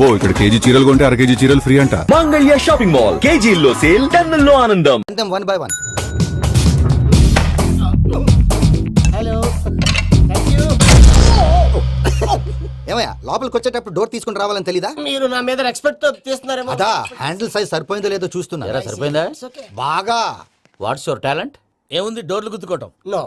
అబ్బో ఇక్కడ కేజీ చీరలు కొంటే అర కేజీ చీరలు ఫ్రీ అంట. మంగళ్య షాపింగ్ మాల్, కేజీల్లో సేల్, టన్నుల్లో ఆనందం. One by one. హలో, ఏమయ్యా లోపలికి వచ్చేటప్పుడు డోర్ తీసుకుని రావాలని తెలీదా? మీరు నా మీద ఎక్స్పెక్ట్ తో తీస్తున్నారేమో. అదా హ్యాండిల్ సైజ్ సరిపోయిందో లేదో చూస్తున్నా. సరిపోయిందా? బాగా. What's your talent? ఏముంది డోర్లు గుద్దుకోవటం. No,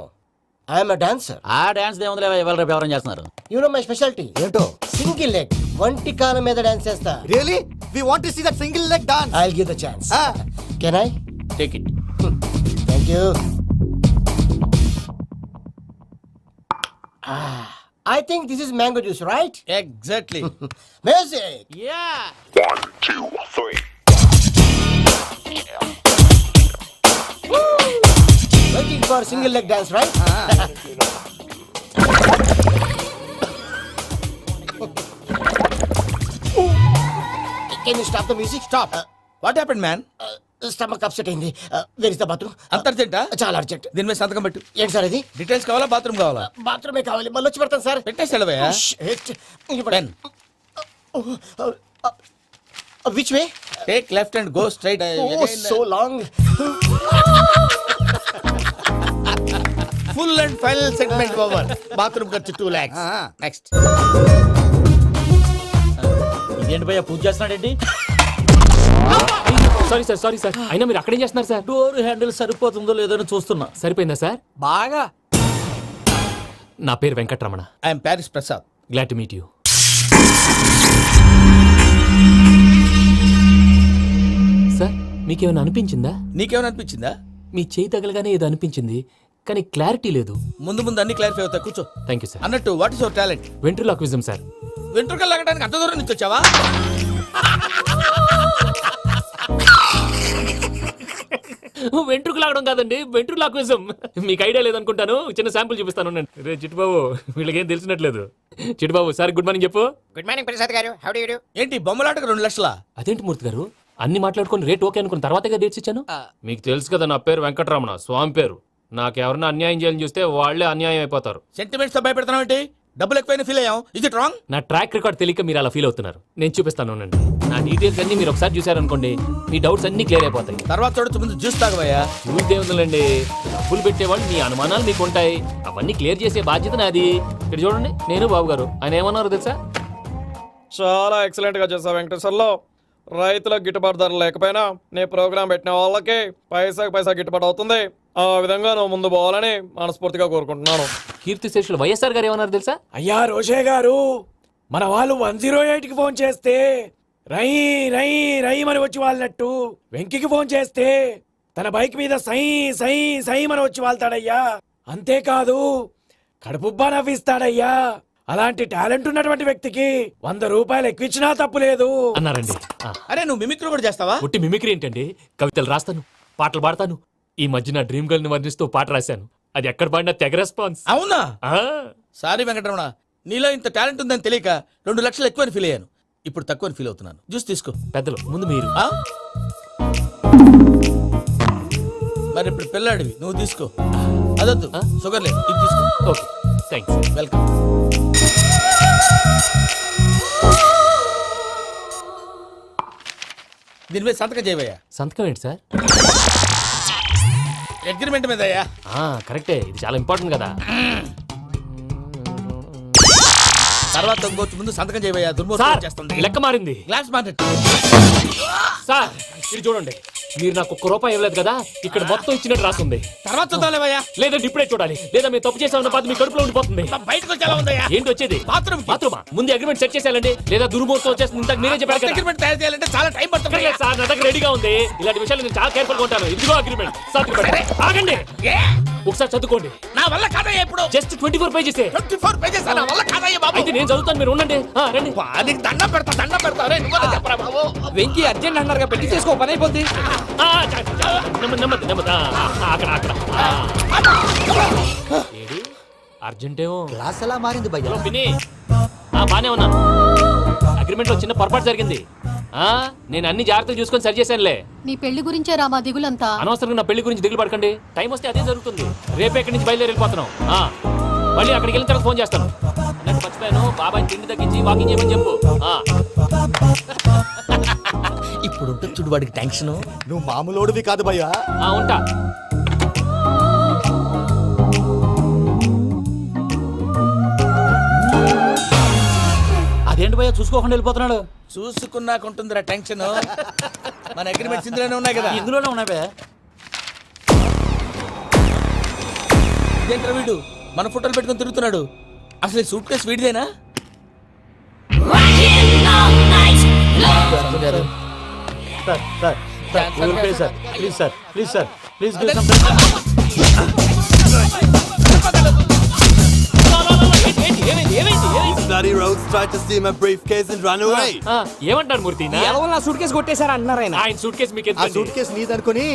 I'm a dancer. ఆ డాన్స్ దేవుందిలే, ఇవాళ రేపు ఎవరైనా చేస్తున్నారు. యు నో మై స్పెషాలిటీ ఏంటో? సింగిల్ లెగ్, వంటి కాలం మీద డాన్స్ చేస్తా. Really we want to see that single leg dance. I will give the chance. Can I take it? Thank you. I think this is mango juice, right? Exactly. Music. Yeah. 1, 2, 3. Waiting for single leg dance, right? Can you stop the music? Stop. What happened, man? Stomach upset అయింది. Where is the bathroom? అంత అర్జెంటా? చాలా urgent. దీని మీద సంతకం పెట్టు. ఏంటి sir ఇది? Details కావాలా, బాత్రూమ్ కావాలా? బాత్రూమే కావాలి, మళ్ళీ వచ్చి పెడతాను సార్. పెట్టేసి వెళ్ళవయ్యా. Pen. Which way? Take left and go straight. Oh, so long. Full and final segment over. Bathroom ఖర్చు 2 lakhs. Next. ఇదేంటి భయ్యా పూజ చేస్తున్నాడేంటి? సారీ సార్ అయినా మీరు అక్కడేం చేస్తున్నారు సార్? డోర్ హ్యాండిల్ సరిపోతుందో లేదో అని చూస్తున్నా. సరిపోయిందా సార్? బాగా. నా పేరు Venkataramana. I am Paris Prasad. Glad to meet you. Sir మీకేమైనా అనిపించిందా? నీకేమైనా అనిపించిందా? మీ చేయి తగలగానే ఏదో అనిపించింది, కానీ క్లారిటీ లేదు. ముందు అన్ని క్లారిఫై అవుతాయి, కూర్చో. Thank you sir. అన్నట్టు what is your talent? Ventriloquism sir. వెంట్రుకలు లాగడానికి అంత దూరం నుంచి వచ్చావా? వెంట్రుకు లాగడం కాదండి, వెంట్రులాక్విజం. మీకు ఐడియా లేదనుకుంటాను, చిన్న శాంపుల్ చూపిస్తాను. రే చిట్టుబాబు, వీళ్ళకేం తెలిసినట్లేదు. చిట్టుబాబు సార్ గుడ్ మార్నింగ్ చెప్పు. గుడ్ మార్నింగ్ ప్రసాద్ గారు. How do you do? ఏంటి బొమ్మలాటకు 2 లక్షలా? అదేంటి మూర్తి గారు, అన్ని మాట్లాడుకుని రేట్ ఓకే అనుకున్న తర్వాతగా డేట్స్ ఇచ్చాను. మీకు తెలుసు కదా నా పేరు వెంకటరమణ, స్వామి పేరు. నాకెవరన్నా అన్యాయం చేయాలని చూస్తే వాళ్లే అన్యాయం అయిపోతారు. సెంటిమెంట్స్ తో భయపెడతావు ఏంటి? డబ్బులు ఎక్కువైనా ఫీల్ అయ్యాం. Is it wrong? నా ట్రాక్ రికార్డ్ తెలియక మీరు అలా ఫీల్ అవుతున్నారు. నేను చూపిస్తాను ఉండండి. నా డీటెయిల్స్ అన్ని మీరు ఒకసారి చూసారనుకోండి, మీ డౌట్స్ అన్ని క్లియర్ అయిపోతాయి. తర్వాత చూడొచ్చు, ముందు జ్యూస్ తాగవయ్యా. చూస్తే ఉందండి, డబ్బులు పెట్టేవాళ్ళు మీ అనుమానాలు మీకు ఉంటాయి, అవన్నీ క్లియర్ చేసే బాధ్యత నాది. ఇక్కడ చూడండి, నేను బాబు గారు. ఆయన ఏమన్నారు తెలుసా? చాలా ఎక్సలెంట్ గా చేసావు వెంకటేశ్వర్లో. రైతులకు గిట్టుబాటు ధర లేకపోయినా నీ ప్రోగ్రాం పెట్టిన వాళ్ళకి పైసాకి పైసా గిట్టుబాటు అవుతుంది. ఆ విధంగా నువ్వు ముందు పోవాలని మనస్ఫూర్తిగా కోరుకుంటున్నాను. కీర్తి శేషులు వైఎస్ఆర్ గారు ఏమన్నారు తెలుసా? అయ్యా రోషే గారు, మన వాళ్ళు 108కి ఫోన్ చేస్తే రై రై రై అని వచ్చి వాళ్ళనట్టు, వెంకికి ఫోన్ చేస్తే తన బైక్ మీద సై సై సై అని వచ్చి వాళ్తాడయ్యా. అంతేకాదు కడుపుబ్బా నవ్విస్తాడయ్యా. అలాంటి టాలెంట్ ఉన్నటువంటి వ్యక్తికి 100 రూపాయలు ఎక్కువిచ్చినా తప్పు లేదు అన్నారండి. అరే నువ్వు మిమిక్రీ కూడా చేస్తావా? పుట్టి మిమిక్రీ ఏంటండి, కవితలు రాస్తాను, పాటలు పాడతాను. ఈ మధ్య నా డ్రీమ్ గర్ల్ ని వర్ణిస్తూ పాట రాశాను, అది ఎక్కడ పాడినా తెగ రెస్పాన్స్. అవునా? సారీ వెంకటరమణ, నీలో ఇంత టాలెంట్ ఉందని తెలియక 2 లక్షలు ఎక్కువని ఫీల్ అయ్యాను. ఇప్పుడు తక్కువని ఫీల్ అవుతున్నాను. జ్యూస్ తీసుకో. పెద్దలు ముందు మీరు. మరి ఇప్పుడు పిల్లాడివి, నువ్వు తీసుకో. అదొద్దు, షుగర్ లేదు, ఇది తీసుకో. Okay thanks. వెల్కమ్. దీని మీద సంతకం చేయవయ్యా. సంతకం ఏంటి సార్? అగ్రిమెంట్ మీద అయ్యా. కరెక్టే, ఇది చాలా ఇంపార్టెంట్ కదా. తర్వాత ఇంకొచ్చి ముందు సంతకం చేయవయ్యా. దుర్మోహం చేస్తుంది. లెక్క మారింది. Glass market. సార్ ఇది చూడండి, మీరు నాకు 1 రూపాయి ఇవ్వలేదు కదా, ఇక్కడ మొత్తం ఇచ్చినట్టు రాస్తుంది. తర్వాత చూద్దాంలేవయ్యా. లేదంటే ఇప్పుడే చూడాలి, లేదా మీరు తప్పు చేసామన్న బాధ మీ కడుపులో ఉండిపోతుంది. బయటకు వచ్చి ఎలా ఉందయ్యా? ఏంటి వచ్చేది? బాత్రూమా? ముందు అగ్రిమెంట్ సెట్ చేసేయాలండి, లేదా దుర్మూర్తం వచ్చేస్తుంది. ఇంతకు మీరే చెప్పారు కదా. అగ్రిమెంట్ తయారు చేయాలంటే చాలా టైం పడుతుంది సార్. నా దగ్గర రెడీగా ఉంది. ఇలాంటి విషయాలు నేను చాలా కేర్ఫుల్ గా ఉంటాను. ఇదిగో అగ్రిమెంట్. ఆగండి, ఒకసారి చదువుకోండి. నా వల్ల కాదయ్యా. ఇప్పుడు జస్ట్ 24 పేజెస్. 24 పేజెస్ నా వల్ల కాదయ్యా బాబు. అయితే నేను చదువుతాను, మీరు ఉండండి. రండి. నీకు దండం పెడతా. రే నువ్వు చెప్పరా బాబు. వెంకీ అర్జెంట్ అన్నారుగా, పెట్టి చేసుకో, పని అయిపోద్ది. అక్కడ అర్జెంటేమో. క్లాస్ ఎలా మారింది భయ్యా? బానే ఉన్నాను. అగ్రిమెంట్ లో చిన్న పొరపాటు జరిగింది. నేను అన్ని జాగ్రత్తలు చూసుకొని సరి చేశానులే. నీ పెళ్లి గురించే రామా దిగులంతా. అనవసరంగా నా పెళ్లి గురించి దిగులు పడకండి. టైం వస్తే అదే జరుగుతుంది. రేపే ఇక్కడి నుంచి బయలుదేరి వెళ్ళిపోతున్నాం. మళ్ళీ అక్కడికి వెళ్ళిన తర్వాత ఫోన్ చేస్తాను. నాకు మర్చిపోయాను, బాబాయ్ తిండి తగ్గించి వాకింగ్ చేయమని చెప్పు. ఇప్పుడు ఉంటుంది చూడు వాడికి టెన్షన్. నువ్వు మామూలోడివి కాదు భయ్యా. ఉంటా. అదేంటి భయ్యా చూసుకోకుండా వెళ్ళిపోతున్నాడు? చూసుకున్నాక ఉంటుందిరా టెన్షన్. మన అగ్రిమెంట్స్ ఇందులోనే ఉన్నాయి కదా. ఇందులోనే ఉన్నాయి భయ్యా. ఇదేంట్రా వీడు మన ఫోటోలు పెట్టుకొని తిరుగుతున్నాడు? అసలు ఈ సూట్ కేసు వీడిదేనా? Please sir, please sir, please ఏమంటారు మూర్తి? సూట్ కేసు కొట్టేశారు అంటున్నారు ఆయన. ఆయన సూట్ కేసు మీకు ఆ సూట్ కేసు నీదనుకుని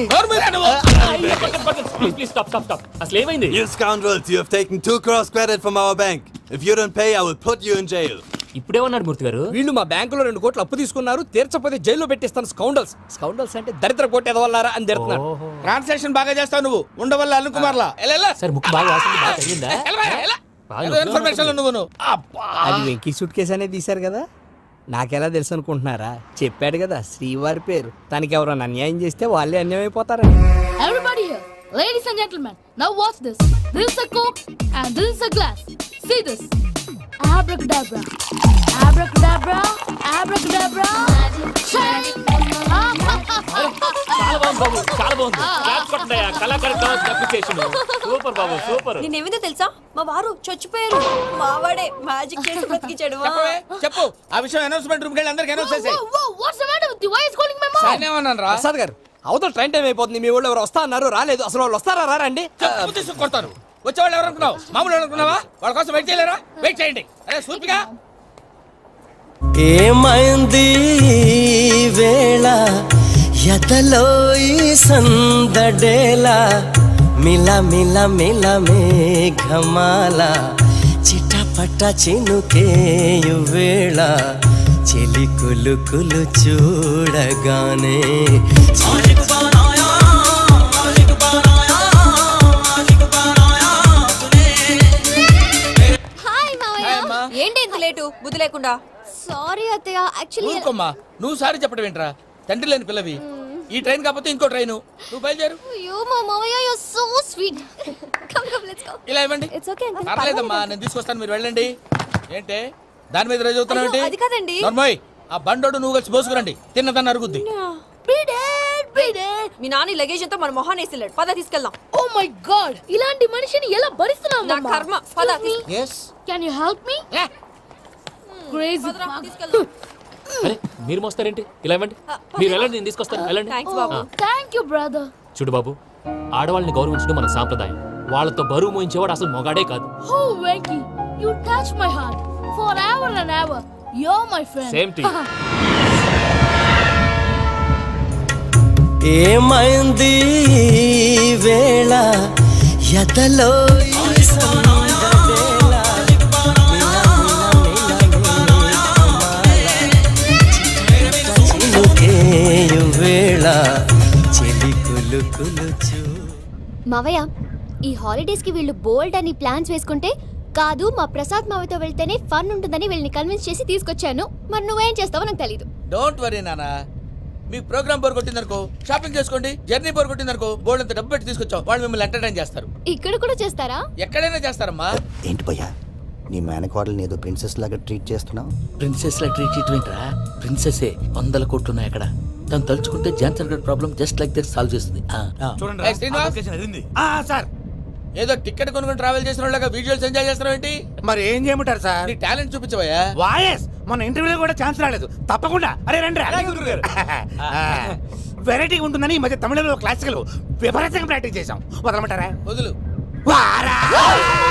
ప్లీజ్ స్టాప్ స్టాప్ స్టాప్. అసలు ఏమైంది? You scoundrels, you have taken 2 crores credit from our bank. If you don't pay, I will put you in jail. ఇప్పుడేమన్నాడు మూర్తి గారు? వీళ్ళు మా బ్యాంకులో 2 కోట్లు అప్పు తీసుకున్నారు, తీర్చపోతే జైల్లో పెట్టిస్తాను. స్కౌండల్స్. స్కౌండల్స్ అంటే దరిద్ర కొట్టేదవల్లారా అని తిడుతున్నారు. ట్రాన్సాక్షన్ బాగా చేస్తావు నువ్వు. ఉండవల్ల అల్లు కుమార్లా. సార్ ముక్కు బాగా వాసింది, బాగా తగ్గిందా? ఇన్ఫర్మేషన్ నువ్వు. అది వెంకీ సూట్ కేసు అనేది తీశారు కదా, నాకెలా తెలుసు అనుకుంటున్నారా? చెప్పాడు కదా శ్రీవారి పేరు. తనకి ఎవరైనా అన్యాయం చేస్తే వాళ్ళే అన్యాయం అయిపోతారని. Everybody here, ladies and gentlemen, now watch this. This is a Coke and this is a glass. See this. Abracadabra. Abracadabra. Abracadabra. చాలా బాగుంది బాబు, చాలా బాగుంది. క్లాప్స్ కొట్టండియా. కళాకారు అప్రిసియేషన్. సూపర్ బాబు, సూపర్. నేనేమిందో తెలుసా? మా వారు చచ్చిపోయారు. మావాడే మ్యాజిక్ చేసి బ్రతికించాడు. చెప్పు ఆ విషయం. అనౌన్స్మెంట్ రూమ్ కెళ్ళి అందరికి అనౌన్స్ చేసేయ్. What's the matter with you? Why is calling my mom? నేనేమన్నాను రా? ప్రసాద్ గారు, అవతల ట్రైన్ టైం అయిపోతుంది. మీ వాళ్ళు ఎవరు వస్తా అన్నారు, రాలేదు. అసలు వాళ్ళు వస్తారా రారా అండి? కొడతారు. వచ్చేవాళ్ళు ఎవరు అనుకున్నావు? మామూలు అనుకున్నావా? వాళ్ళ కోసం వెయిట్ చేయలేరా? వెయిట్ చేయండి. అరే సూపిగా ఏమైంది వేళ ఎదలో ఈ సందడేలా మిల మిల మిల మేఘమాల చిటపట చినుకేయు వేళ చెలి కులు కులు చూడగానే హాయ్ మావయ్య. ఏంటి ఇంత లేటు? బుద్ధి లేకుండా. సారీ అత్తయ్య. యాక్చువల్లీ ఊరుకోమ్మా. నువ్వు సారీ చెప్పడం ఏంట్రా? తండ్రి లేని పిల్లవి. ఈ ట్రైన్ కాకపోతే ఇంకో ట్రైన్. నువ్వు బయలుదేరు. అయ్యో మా మావయ్య, you are so sweet. Come come let's go. ఇలా ఇవ్వండి. It's okay uncle. పర్లేదమ్మా, నేను తీసుకొస్తాను, మీరు వెళ్ళండి. ఏంటే దాని మీద రోజు అవుతున్నావు ఏంటి? అది కాదండి. నర్మోయ్, ఆ బండోడు నువ్వు కలిసి పోసుకురండి. తిన్నదాన్ని అరుగుద్ది. మీ నాని లగేజ్ అంతా మన మొహాన్ వేసిల్లాడు. పద తీసుకెళ్దాం. ఓ మై గాడ్, ఇలాంటి మనిషిని ఎలా భరిస్తున్నావు? నా కర్మ. పద. yes can you help me? Crazy. తీసుకెళ్దాం. అరే మీరు మోస్తారేంటి? ఇలా ఇవ్వండి. మీరు వెళ్ళండి, నేను తీసుకొస్తాను. వెళ్ళండి. థాంక్స్ బాబు. Thank you brother. చూడు బాబు, ఆడవాళ్ళని గౌరవించడం మన సాంప్రదాయం. వాళ్ళతో బరువు మోయించేవాడు అసలు మొగాడే కాదు. Oh Venky, you touch my heart for ever and ever. You are my friend. Same to you. ఏమైంది వేళ ఎదలో ఈ సందడేల చినుకేయు వేళ చెలి కులు కులు చూ. మావయ్య, ఈ హాలిడేస్ కి వీళ్ళు బోల్డ్ అని ప్లాన్స్ వేసుకుంటే కాదు మా ప్రసాద్ మావయ్యతో వెళ్తేనే ఫన్ ఉంటుందని వీళ్ళని కన్విన్స్ చేసి తీసుకొచ్చాను. మరి నువ్వేం చేస్తావో నాకు తెలీదు. డోంట్ వరీ నానా. మీ ప్రోగ్రామ్ బోర్ కొట్టిందనుకో షాపింగ్ చేసుకోండి. జర్నీ బోర్ కొట్టిందనుకో బోర్డు అంత డబ్బు పెట్టి తీసుకొచ్చాం. వాళ్ళు మిమ్మల్ని ఎంటర్టైన్ చేస్తారు. ఇక్కడ కూడా చేస్తారా? ఎక్కడైనా చేస్తారమ్మా. ఏంటి భయ్యా, నీ మేనకోడల్ని ఏదో ప్రిన్సెస్ లాగా ట్రీట్ చేస్తున్నావు? ప్రిన్సెస్ లా ట్రీట్ చేయటమేంట్రా? ప్రిన్సెసే 100 కోట్లు ఉన్నాయి అక్కడ. తను తలుచుకుంటే జాన్సన్ గడ్ problem just like that solve చేస్తుంది. సార్ ఏదో టికెట్ కొనుక్కొని ట్రావెల్ చేసిన వాళ్ళగా విజువల్స్ ఎంజాయ్ చేస్తున్నావు ఏంటి? మరి ఏం చేయమంటారు సార్? నీ టాలెంట్ చూపించవయ్యా. వాయస్ మన ఇంటర్వ్యూలో కూడా ఛాన్స్ రాలేదు. తప్పకుండా. అరే రండి. వెరైటీ ఉంటుందని ఈ మధ్య తమిళంలో క్లాసికల్ విపరీతంగా ప్రాక్టీస్ చేశాం. వదలమంటారా? వదులు. వారాయని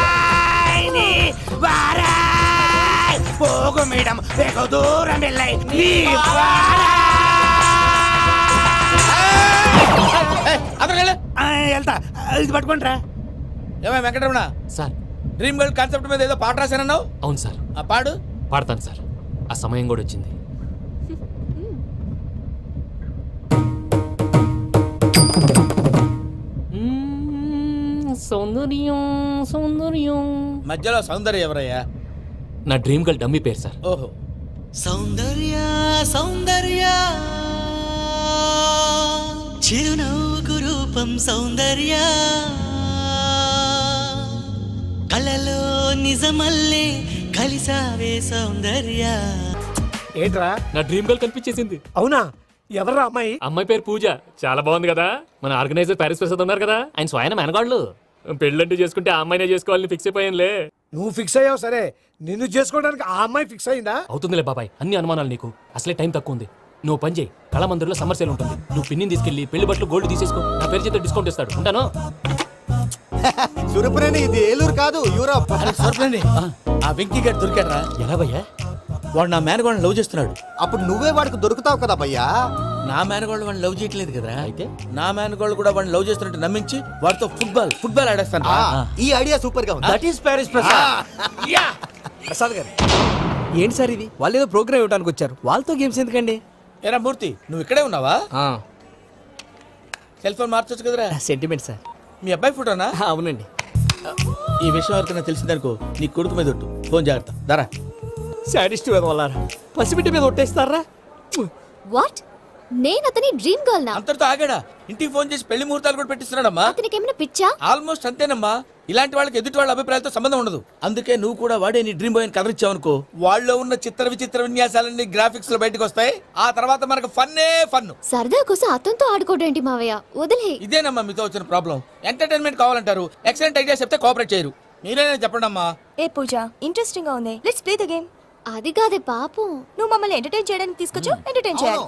వారాయ్ పోగు మేడం వెగు దూరం వెళ్ళై నీ వెళ్తా. ఇది పట్టుకుంటారా? ఏమై Venkataramana, sir dream girl concept మీద ఏదో పాట రాశానన్నావు. అవును సార్. ఆ పాడు. పాడతాను సార్. ఆ సమయం కూడా వచ్చింది. సౌందర్యం సౌందర్యం. మధ్యలో సౌందర్య ఎవరయ్యా? నా డ్రీమ్ గర్ల్ డమ్మీ పేరు సార్. ఓహో, సౌందర్య సౌందర్య చిరునవ్వుకు రూపం సౌందర్య కలలో నిజమల్లే కలిసావే సౌందర్య. ఏంట్రా నా డ్రీమ్ గర్ల్ కనిపించేసింది. అవునా? ఎవరా అమ్మాయి? అమ్మాయి పేరు పూజ. చాలా బాగుంది కదా. మన ఆర్గనైజర్ ప్యారిస్ ప్రసాద్ ఉన్నారు కదా, ఆయన స్వయం మెనగాళ్ళు. పెళ్ళంటూ చేసుకుంటే ఆ అమ్మాయినే చేసుకోవాలని ఫిక్స్ అయిపోయానులే. నువ్వు ఫిక్స్ అయ్యావు సరే, నిన్ను చేసుకోవడానికి ఆ అమ్మాయి ఫిక్స్ అయిందా? అవుతుందిలే బాబాయ్, అన్ని అనుమానాలు నీకు. అసలే టైం తక్కువ ఉంది. నువ్వు పని చేయి, కళామందిర్లో సమ్మర్ సేల్ ఉంటుంది. నువ్వు పిన్నిని తీసుకెళ్లి పెళ్లి బట్టలు గోల్డ్ తీసేసుకో. నా పేరు చేత డిస్కౌంట్ ఇస్తాడు. ఉంటాను. సురపురేని ఇది ఏలూరు కాదు యూరోప్. సర్ప్లేండి ఆ వెంకీ గారు దొరికాడరా. ఎలా భయ్యా? వాడు నా మేనగోళ్ళని లవ్ చేస్తున్నాడు. అప్పుడు నువ్వే వాడికి దొరుకుతావు కదా భయ్యా. నా మేనగోళ్ళు వాడిని లవ్ చేయట్లేదు కదా. అయితే నా మేనగోళ్ళు కూడా వాడిని లవ్ చేస్తున్నట్టు నమ్మించి వాడితో ఫుట్బాల్ ఆడేస్తాను. ఈ ఐడియా సూపర్ గా ఉంది. That is Paris Prasad. Prasad గారు ఏంటి సార్ ఇది? వాళ్ళు ఏదో ప్రోగ్రామ్ ఇవ్వడానికి వచ్చారు, వాళ్ళతో గేమ్స్ ఎందుకండి? ఏరా మూర్తి, నువ్వు ఇక్కడే ఉన్నావా? సెల్ ఫోన్ మార్చొచ్చు కదరా. Sentiment sir. మీ అబ్బాయి ఫోటోనా? అవునండి. ఈ విషయం ఎవరికైనా తెలిసిందనుకో నీ కొడుకు మీద ఒట్టు. ఫోన్ జాగ్రత్త. దారా. సాడిస్ట్ మీద వాళ్ళారా, పసిబిడ్డ మీద ఒట్టేస్తారా? వాట్? నేను అతని డ్రీమ్ గర్ల్ నా? అంతటితో ఆగాడా? ఇంటికి ఫోన్ చేసి పెళ్లి ముహూర్తాలు కూడా పెట్టిస్తున్నాడమ్మా. అతనికి ఏమైనా పిచ్చా? ఆల్మోస్ట్ అంతేనమ్మా. ఇలాంటి వాళ్ళకి ఎదుటి వాళ్ళ అభిప్రాయాలతో సంబంధం ఉండదు. అందుకే నువ్వు కూడా వాడే నీ డ్రీమ్ బాయ్ అని కవర్ ఇచ్చావనుకో, వాళ్ళలో ఉన్న చిత్ర విచిత్ర విన్యాసాలన్నీ గ్రాఫిక్స్ లో బయటకు వస్తాయి. ఆ తర్వాత మనకు ఫన్నే ఫన్. సరదా కోసం అతనితో ఆడుకోవడం మావయ్య, వదిలే. ఇదేనమ్మా మీతో వచ్చిన ప్రాబ్లం. ఎంటర్టైన్మెంట్ కావాలంటారు, ఎక్సలెంట్ ఐడియా చెప్తే కోఆపరేట్ చేయరు. మీరేనా చెప్పండి అమ్మా. ఏ పూజ, ఇంట్రెస్టింగ్ గా ఉంది, లెట్స్ ప్లే ద గేమ్. అది కాదే పాపం, నువ్వు మమ్మల్ని ఎంటర్టైన్ చేయడానికి తీసుకొచ్చు, ఎంటర్టైన్ చేయాలి.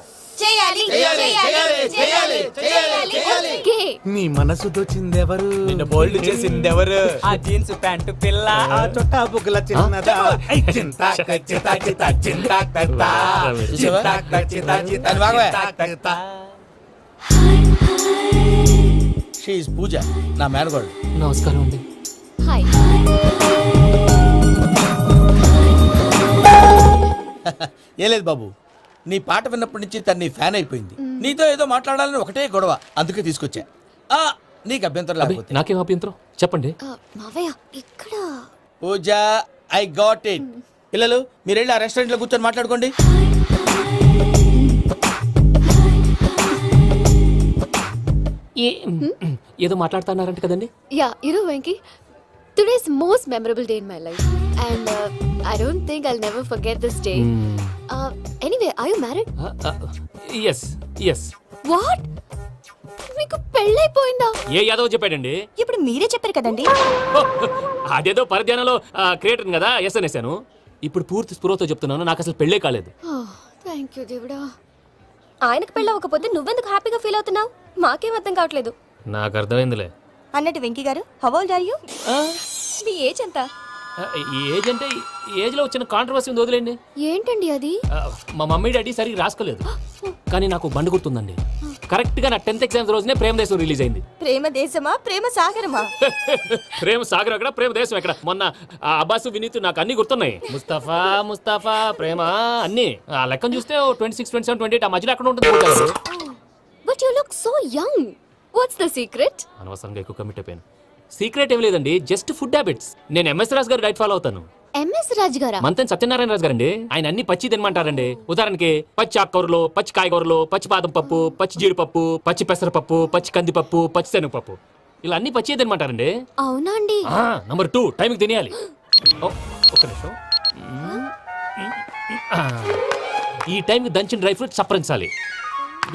నీ మనసు దోచిందెవరు? నిన్ను బోల్డ్ చేసిందెవరు? ఆ జీన్స్ ప్యాంటు పిల్ల, ఆ చుట్టా బుగ్గల చిన్నదా. చింతా చింతా చింతా చింతా చింతా దాన్ని బాగోయ్. షీ ఇస్ పూజ, నా మేనగోడు. నమస్కారం అండి. హాయ్. ఏం లేదు బాబు, నీ పాట విన్నప్పటి నుంచి తను నీ ఫ్యాన్ అయిపోయింది. నీతో ఏదో మాట్లాడాలని ఒకటే గొడవ, అందుకే తీసుకొచ్చా. నీకు అభ్యంతరం లేకపోతే. నాకేం అభ్యంతరం చెప్పండి. మావయ్య ఇక్కడ. పూజ, ఐ గాట్ ఇట్. పిల్లలు మీరు వెళ్ళి ఆ రెస్టారెంట్ లో కూర్చొని మాట్లాడుకోండి. ఏదో మాట్లాడుతున్నారంట కదండి. Yeah, you know Venky, today's most memorable day in my life, and I don't think I'll never forget this day. Anyway, are you married? Yes yes. What? మీకు పెళ్ళైపోయిందా? ఏ యాదవ్ చెప్పాడండి? ఇప్పుడు మీరే చెప్పారు కదండి. అదేదో పరధ్యానంలో క్రియేటర్ కదా ఎస్ అనేసాను. ఇప్పుడు పూర్తి స్పృహతో చెప్తున్నాను, నాకు అసలు పెళ్ళే కాలేదు. థ్యాంక్ యూ దేవుడా. ఆయనకు పెళ్ళవకపోతే నువ్వెందుకు హ్యాపీగా ఫీల్ అవుతున్నావు? మాకేం అర్థం కావట్లేదు. నాకు అర్థమైందిలే. అన్నట్టు Venky garu, how old are you? మీ ఏజ్ ఎంత? ఏజ్ అంటే ఏజ్ లో వచ్చిన కాంట్రవర్సీ ఉంది, వదిలేండి. ఏంటండి అది? మా మమ్మీ డాడీ సరిగ్గా రాసుకోలేదు, కానీ నాకు బండి గుర్తుందండి. కరెక్ట్ గా నా 10th ఎగ్జామ్స్ రోజునే ప్రేమ దేశం రిలీజ్ అయింది. ప్రేమ దేశమా ప్రేమ సాగరమా? ప్రేమ సాగరం ఎక్కడ, ప్రేమ దేశం ఎక్కడ? మొన్న అబ్బాసు వినీత్ నాకు అన్ని గుర్తున్నాయి. ముస్తఫా ముస్తఫా ప్రేమ అన్ని ఆ లెక్కను చూస్తే 26, 27, 28 ఆ మధ్యలో ఎక్కడ ఉంటుంది. But you look so young. What's the secret? అనవసరంగా ఎక్కువ కమిట్ అయిపోయాను. సీక్రెట్ ఏం లేదండి, జస్ట్ ఫుడ్ హ్యాబిట్స్. నేను ఎంఎస్ రాజు గారు డైట్ ఫాలో అవుతాను. ఎంఎస్ రాజు గారా? మంతెన్ సత్యనారాయణ రాజు గారండి. ఆయన అన్ని పచ్చి తినమంటారండి. ఉదాహరణకి పచ్చి ఆకుకూరలు, పచ్చి కాయగూరలు, పచ్చి బాదం పప్పు, పచ్చి జీడిపప్పు, పచ్చి పెసరపప్పు, పచ్చి కందిపప్పు, పచ్చి శనగపప్పు, ఇలా అన్ని పచ్చి తినమంటారండి. అవునా అండి? నంబర్ 2 టైంకి తినేయాలి. ఒక్క నిమిషం. ఈ టైంకి దంచిన డ్రై ఫ్రూట్స్ సప్పరించాలి.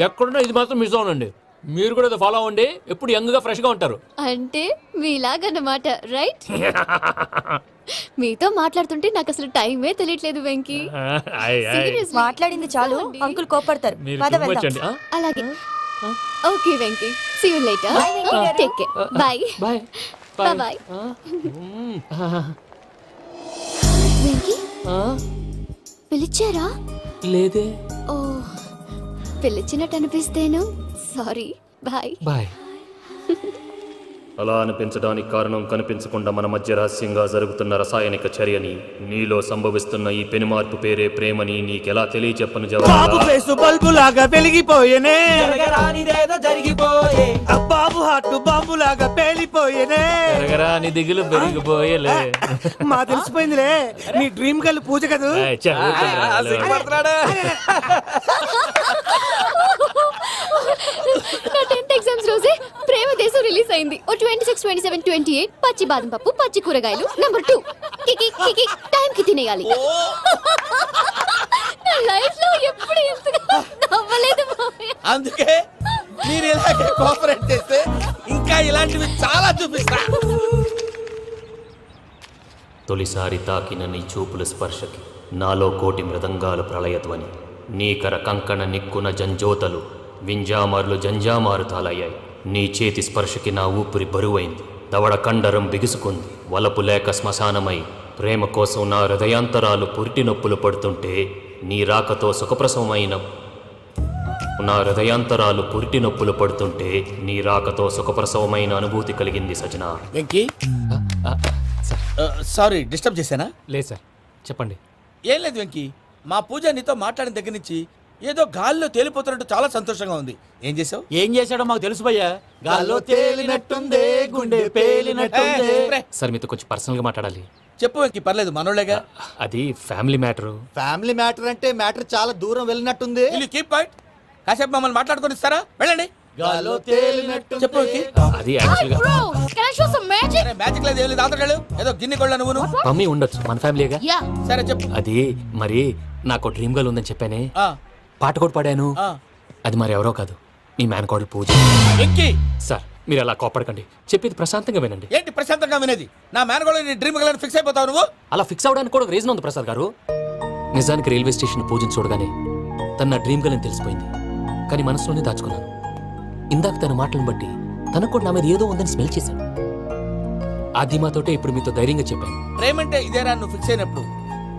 ఎక్కడున్నా ఇది మాత్రం మిస్ అవునండి. మీరు కూడా ఇది ఫాలో అవ్వండి, ఎప్పుడు యంగ్ గా ఫ్రెష్ గా ఉంటారు. అంటే మీలాగన్నమాట, రైట్? మీతో మాట్లాడుతుంటే నాకు అసలు టైమే తెలియట్లేదు వెంకీ. మాట్లాడింది చాలు, అంకుల్ కోపడతారు. అలాగే. Okay Venky, see you later. Take care. Bye bye bye. Venky, పిలిచారా? లేదే. ఓ, పిలిచినట్టు అనిపిస్తేను. సారీ. Bye bye. అలా అనిపించడానికి కారణం కనిపించకుండా మన మధ్య రహస్యంగా జరుగుతున్న రసాయనిక చర్యని, నీలో సంభవిస్తున్న ఈ పెనుమార్పు పేరే ప్రేమని నీకెలా తెలియచెప్పను జవాబు. బల్బు లాగా వెలిగిపోయేనే బాబు హార్ట్ బాంబు లాగా పేలిపోయేనే. నీ దిగులు పెరిగిపోయేలే. మా తెలిసిపోయిందిలే, నీ డ్రీమ్ గర్ల్ పూజ కదా. నా 10th ఎగ్జామ్స్ రోజే ప్రేమ దేశం రిలీజ్ అయింది. ఓ 26, 27, 28 పచ్చి బాదం పప్పు, పచ్చి కూరగాయలు. నంబర్ 2 కికి కికి టైం కి తినేయాలి. నా లైఫ్ లో ఎప్పుడు ఇంతగా నవ్వలేదు మామయ్య. అందుకే మీరు ఇలాగే కోఆపరేట్ చేస్తే ఇంకా ఇలాంటివి చాలా చూపిస్తా. తొలిసారి తాకిన నీ చూపుల స్పర్శకి నాలో కోటి మృదంగాలు ప్రళయధ్వని. నీకర కంకణ నిక్కున జంజోతలు వింజామారులు జంజామారు తాలయ్యాయి. నీ చేతి స్పర్శకి నా ఊపిరి బరువైంది. దవడ కండరం బిగుసుకుంది. వలపు లేక శ్మశానమై ప్రేమ కోసం నా హృదయాంతరాలు పురిటి నొప్పులు పడుతుంటే నీ రాకతో సుఖప్రసవమైన అనుభూతి కలిగింది సజనా. వెంకీ, సారీ డిస్టర్బ్ చేశానా? లేదు సార్, చెప్పండి. ఏం లేదు వెంకీ, మా పూజ నీతో మాట్లాడిన దగ్గర నుంచి ఏదో గాల్లో తేలిపోతున్నట్టు చాలా సంతోషంగా ఉంది. ఏం చేసావు? ఏం చేశాడో మాకు తెలుసు భయ్యా. గాల్లో తేలినట్టుందే, గుండె పేలినట్టుందే. సార్ మీతో కొంచెం పర్సనల్గా మాట్లాడాలి. చెప్పు వెంకీ, పర్లేదు మనోళ్ళేగా. అది ఫ్యామిలీ మ్యాటరు. ఫ్యామిలీ మ్యాటర్ అంటే మ్యాటర్ చాలా దూరం వెళ్ళినట్టుంది. Keep point. కాసేపు మమ్మల్ని మాట్లాడుకొని ఇస్తారా? వెళ్ళండి. గాల్లో తేలినట్టు చెప్పు వెంకీ. అది యాక్చువల్గా Bro, can I show some magic? అరే మ్యాజిక్ లేదు, ఏం లేదు, ఆతడాడు ఏదో గిన్నె కొళ్ళ నువ్వు. మమ్మీ ఉండొచ్చు, మన ఫ్యామిలీగా. Yeah. సరే చెప్పు. అది మరి నాకు డ్రీమ్ గర్ల్ ఉందని చెప్పానే, ఆ, పాట కూడా పాడాను. ఆ. అది మరి ఎవరో కాదు, మీ మేనకోడలు పూజ. వెంకీ, సార్ మీరు అలా కోపడకండి, చెప్పేది ప్రశాంతంగా వినండి. ఏంటి ప్రశాంతంగా వినేది? నా మేనగోళ నీ డ్రీమ్ గలని ఫిక్స్ అయిపోతావు నువ్వు. అలా ఫిక్స్ అవడానికి కూడా రీజన్ ఉంది ప్రసాద్ గారు. నిజానికి రైల్వే స్టేషన్ పూజను చూడగానే తన నా డ్రీమ్ గర్ల్ అని తెలిసిపోయింది. కానీ మనసులోనే దాచుకున్నాను. ఇందాక తన మాటలను బట్టి తనకు కూడా నా మీద ఏదో ఉందని స్మెల్ చేశాను. ఆ ధీమాతోటే ఇప్పుడు మీతో ధైర్యంగా చెప్పాను. ప్రేమంటే ఇదేరా నువ్వు ఫిక్స్ అయినప్పుడు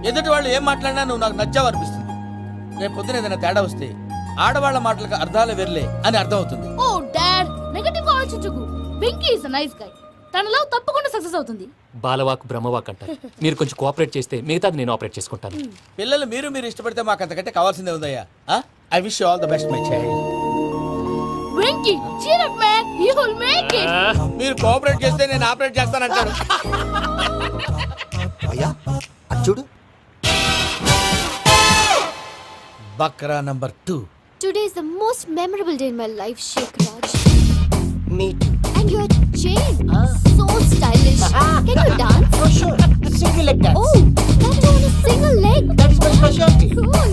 ఎదుటి వాళ్ళు ఏం మాట్లాడినా నువ్వు నాకు నచ్చావు అనిపిస్తుంది. రేపు పొద్దున ఏదైనా తేడా వస్తే ఆడవాళ్ల మాటలకు అర్థాలు వెర్లే అని అర్థం అవుతుంది. ఓ డాడ్, నెగటివ్ ఆలోచించకు. Venky is a nice guy. తన లవ్ తప్పకుండా సక్సెస్ అవుతుంది. బాలవాక్ బ్రహ్మవాక్ అంటారు. మీరు కొంచెం కోఆపరేట్ చేస్తే మిగతాది నేను ఆపరేట్ చేసుకుంటాను. పిల్లలు మీరు ఇష్టపడితే మాకు అంతకంటే కావాల్సిందే ఉందయ్యా. I wish all the best my child. Venky, cheer up man, you will make it. మీరు కోఆపరేట్ చేస్తే నేను ఆపరేట్ చేస్తానంటారు. అయ్యా అది చూడు. Bakra number 2. Today is the most memorable day in my life, Sheikh Raj. Me too. And your chain, so stylish. Can you dance? For sure. Single leg dance. Oh, that too on a single leg. That is my specialty. Cool.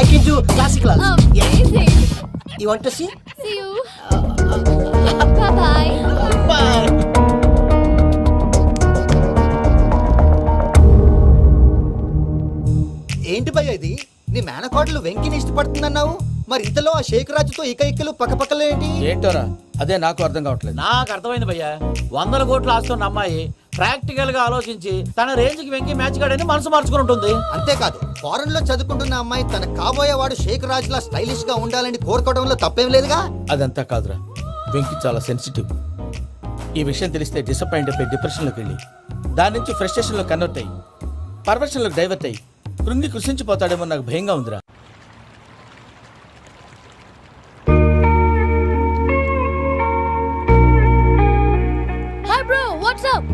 I can do classical. Amazing. You want to see? See you. Bye-bye. Bye. ఏంటి భయ్య ఇది? నీ మేనకోడలు వెంకిని ఇష్టపడుతుందన్నావు, మరి ఇంతలో ఆ షేక్ రాజుతో ఇకలు పక్కపక్కలు ఏంటి? ఏంటోరా, అదే నాకు అర్థం కావట్లేదు. నాకు అర్థమైంది భయ్యా. 100 కోట్లు ఆస్తున్న అమ్మాయి ప్రాక్టికల్ గా ఆలోచించి తన రేంజ్ కి వెంకి మ్యాచ్ కాడని మనసు మార్చుకుని ఉంటుంది. అంతేకాదు, ఫారెన్ లో చదువుకుంటున్న అమ్మాయి తన కాబోయేవాడు షేక్ రాజ్ లా స్టైలిష్ గా ఉండాలని కోరుకోవడంలో తప్పేం లేదుగా. అదంతా కాదురా, వెంకి చాలా సెన్సిటివ్. ఈ విషయం తెలిస్తే డిసప్పాయింట్ అయిపోయి డిప్రెషన్లోకి వెళ్ళి దాని నుంచి ఫ్రస్ట్రేషన్లో కన్వర్ట్ అయ్యి పర్వర్షన్లోకి డైవర్ట్ అయ్యి కృంగి కృషించిపోతాడేమో నాకు భయంగా ఉందిరా. Hi bro, what's up?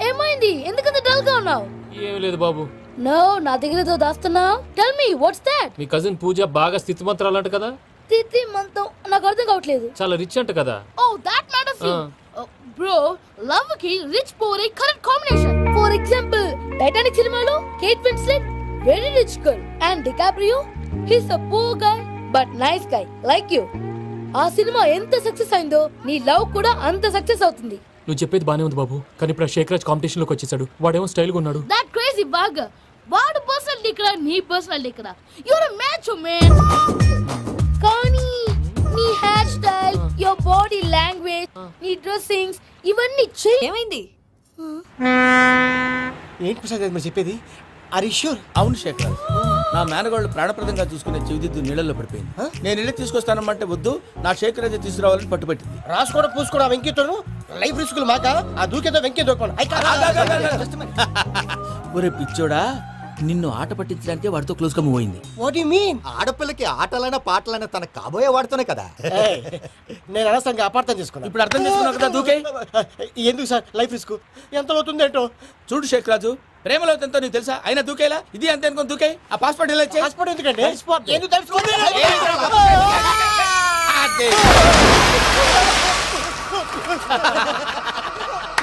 ఏమైంది? ఎందుకంత డల్ గా ఉన్నావు? ఏం లేదు బాబు. నో, నా దగ్గర ఏదో దాస్తున్నావు. Tell me, what's that? మీ కజిన్ పూజ బాగా స్థితిమంతరాలు అంట కదా. తిత్తి మంతం నాకు అర్థం కావట్లేదు. చాలా రిచ్ అంట కదా. Oh, that matters you. Bro, love కి rich poor a correct combination. For example, Titanic సినిమాలో Kate Winslet very rich girl and DiCaprio he's a poor guy but nice guy like you. ఆ cinema ఎంత success అయిందో నీ love కూడా అంత success అవుతుంది. నువ్వు చెప్పేది బానే ఉంది బాబు, కానీ ఇప్పుడు షేక్ రాజ్ కాంపిటీషన్ లోకి వచ్చేసాడు. వాడేమో స్టైల్ గా ఉన్నాడు. That crazy bug. వాడు పర్సనల్ ఇక్కడ, నీ పర్సనల్ ఇక్కడ. You're a macho man. కానీ నీ hair style, your body language, నీ డ్రెస్సింగ్స్ ఇవన్నీ ఏమైంది? ఏంటి ప్రసాద్ గారు మీరు చెప్పేది? Are you sure? అవును శేఖర్, నా మేనగోళ్ళు ప్రాణప్రదంగా చూసుకునే చెవిదిద్దు నీళ్ళల్లో పడిపోయింది. నేను వెళ్ళి తీసుకొస్తానమ్మంటే వద్దు, నా షేక్ రాజు తీసుకురావాలని పట్టుబట్టింది. రాసుకోవడం పూసుకోవడం వెంకీతోను లైఫ్ రిస్కులు మాక ఆ దూకేదో వెంకీ దూకోండి. ఒరే పిచ్చోడా, నిన్ను ఆట పట్టించడానికి వాడితో క్లోజ్ గా మూవ్ అయింది. What you mean? ఆడపిల్లకి ఆటలైన పాటలైన తన కాబోయే వాడుతూనే కదా. నేను అనవసరంగా అపార్థం చేసుకున్నా. ఇప్పుడు అర్థం చేసుకున్నావు కదా దూకే. ఎందుకు సార్ లైఫ్ రిస్క్ ఎంత అవుతుంది ఏంటో? చూడు షేక్ రాజు, ప్రేమలో ఎంతో నీకు తెలుసా? అయినా దూకేలా ఇది అంతే అనుకుని దూకే. ఆ పాస్పోర్ట్ ఎలా ఇచ్చే? పాస్పోర్ట్ ఎందుకండి? ఎందుకు తెలుసుకోండి.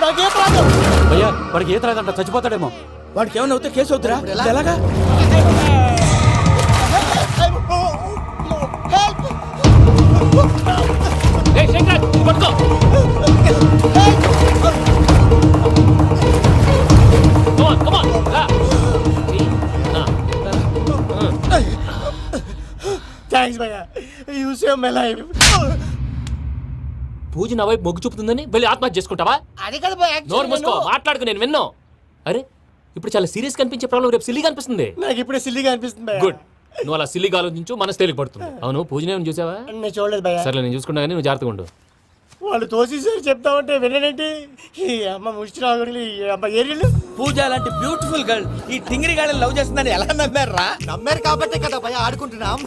నాకే ప్రాబ్లం. భయ్యా వాడికి ఈత రాదంట, చచ్చిపోతాడేమో. వాడికి ఏమైనా అవుతే కేసు అవుతురా? ఎలాగా? థ్యాంక్స్ భయ్యా, యు సేవ్ మై లైఫ్. పూజ నా వైపు మొగ్గు చూపుతుందని వెళ్ళి ఆత్మహత్య చేసుకుంటావా? అది కదా భయ్యా, నోరు మూసుకో, మాట్లాడుకు, నేను విన్నాను. అరే ఇప్పుడు చాలా సీరియస్ కనిపించే ప్రాబ్లం రేపు సిల్లీగా అనిపిస్తుంది. నాకు ఇప్పుడే సిల్లిగా అనిపిస్తుంది భయ్యా. గుడ్, నువ్వు అలా సిల్లీగా ఆలోచించు, మనసు తేలిక పడుతుంది. అవును పూజనే చూసావా? నేను చూడలేదు భయ్యా. సర్లే నేను చూసుకున్నా కానీ నువ్వు జాగ్రత్తగా ఉండు. వాళ్ళు తోసేసారు చెప్తామంటే వినేనండి. ఈ అమ్మ ముష్టి రాగుడి, ఈ అమ్మ ఏరియలు. పూజ లాంటి బ్యూటిఫుల్ గర్ల్ ఈ టింగిరి గాడిని లవ్ చేస్తుందని ఎలా నమ్మారా? నమ్మారు కాబట్టే కదా భయ ఆడుకుంటున్నాం.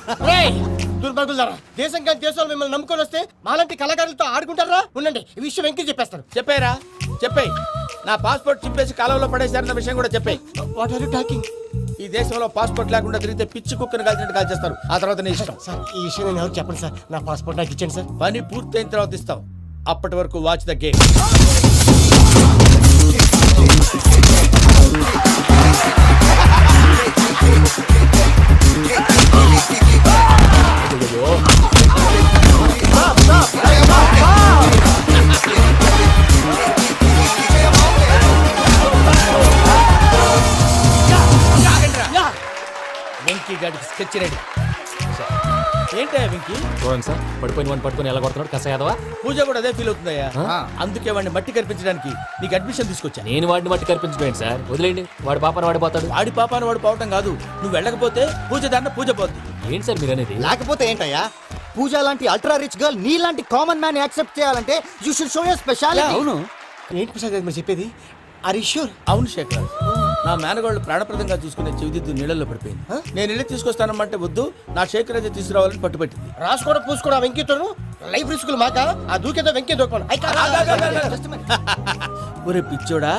దుర్భగులారా, దేశం కానీ దేశాలు మిమ్మల్ని నమ్ముకొని వస్తే మాలాంటి కళాకారులతో ఆడుకుంటారా? ఉండండి, ఈ విషయం వెంకీ చెప్పేస్తాను. చెప్పారా? చెప్పేయ్. నా పాస్పోర్ట్ చింపేసి కాలంలో పడేశారన్న విషయం కూడా చెప్పేయ్. What are you talking? ఈ దేశంలో పాస్పోర్ట్ లేకుండా తిరిగితే పిచ్చి కుక్కను కాల్చినట్టు కాల్చేస్తారు. ఆ తర్వాత నీ ఇష్టం. సార్ ఈ విషయం నేను ఎవరు చెప్పండి సార్. నా పాస్పోర్ట్ నాకు ఇచ్చేయండి సార్. పని పూర్తయిన తర్వాత ఇస్తాం. అప్పటి వరకు వాచ్ ద గేమ్. వెంకీ గాడికి స్కెచ్ రెడీ. ఏంటయ్యా వెంకీ? చూడండి సార్, పడిపోయిన వాడిని పట్టుకొని ఎలా కొడుతున్నాడు కస యాదవా. పూజ కూడా అదే ఫీల్ అవుతుందయ్యా. అందుకే వాడిని మట్టి కనిపించడానికి నీకు అడ్మిషన్ తీసుకొచ్చా. నేను వాడిని మట్టి కనిపించబోయింది సార్, వదిలేండి. వాడి పాపను వాడిపోతాడు. వాడి పాపాను వాడు పోవటం కాదు, నువ్వు వెళ్ళకపోతే పూజ దాన్న పూజ పోద్ది. ఏంటి సార్ మీరు అనేది? లేకపోతే ఏంటయ్యా, పూజ లాంటి అల్ట్రా రిచ్ గర్ల్ నీ లాంటి కామన్ మ్యాన్ యాక్సెప్ట్ చేయాలంటే you should show your speciality. అవును, ఏంటి ప్రసాద్ మీరు చెప్పేది? Are you sure? అవును శేఖర్, నా మేనగోళ్ళు ప్రాణప్రదంగా చూసుకునే చెవిదిద్దు నీళ్ళల్లో పడిపోయింది. నేను వెళ్ళి తీసుకొస్తానమ్మంటే వద్దు, నా షేక్ రాజు తీసుకురావాలని పట్టుబట్టింది. రాసుకోవడం పూసుకోవడం వెంకీతోను లైఫ్ రిస్కులు మాక ఆ దూకేదో వెంకీ దూకోండి. ఒరే పిచ్చోడా,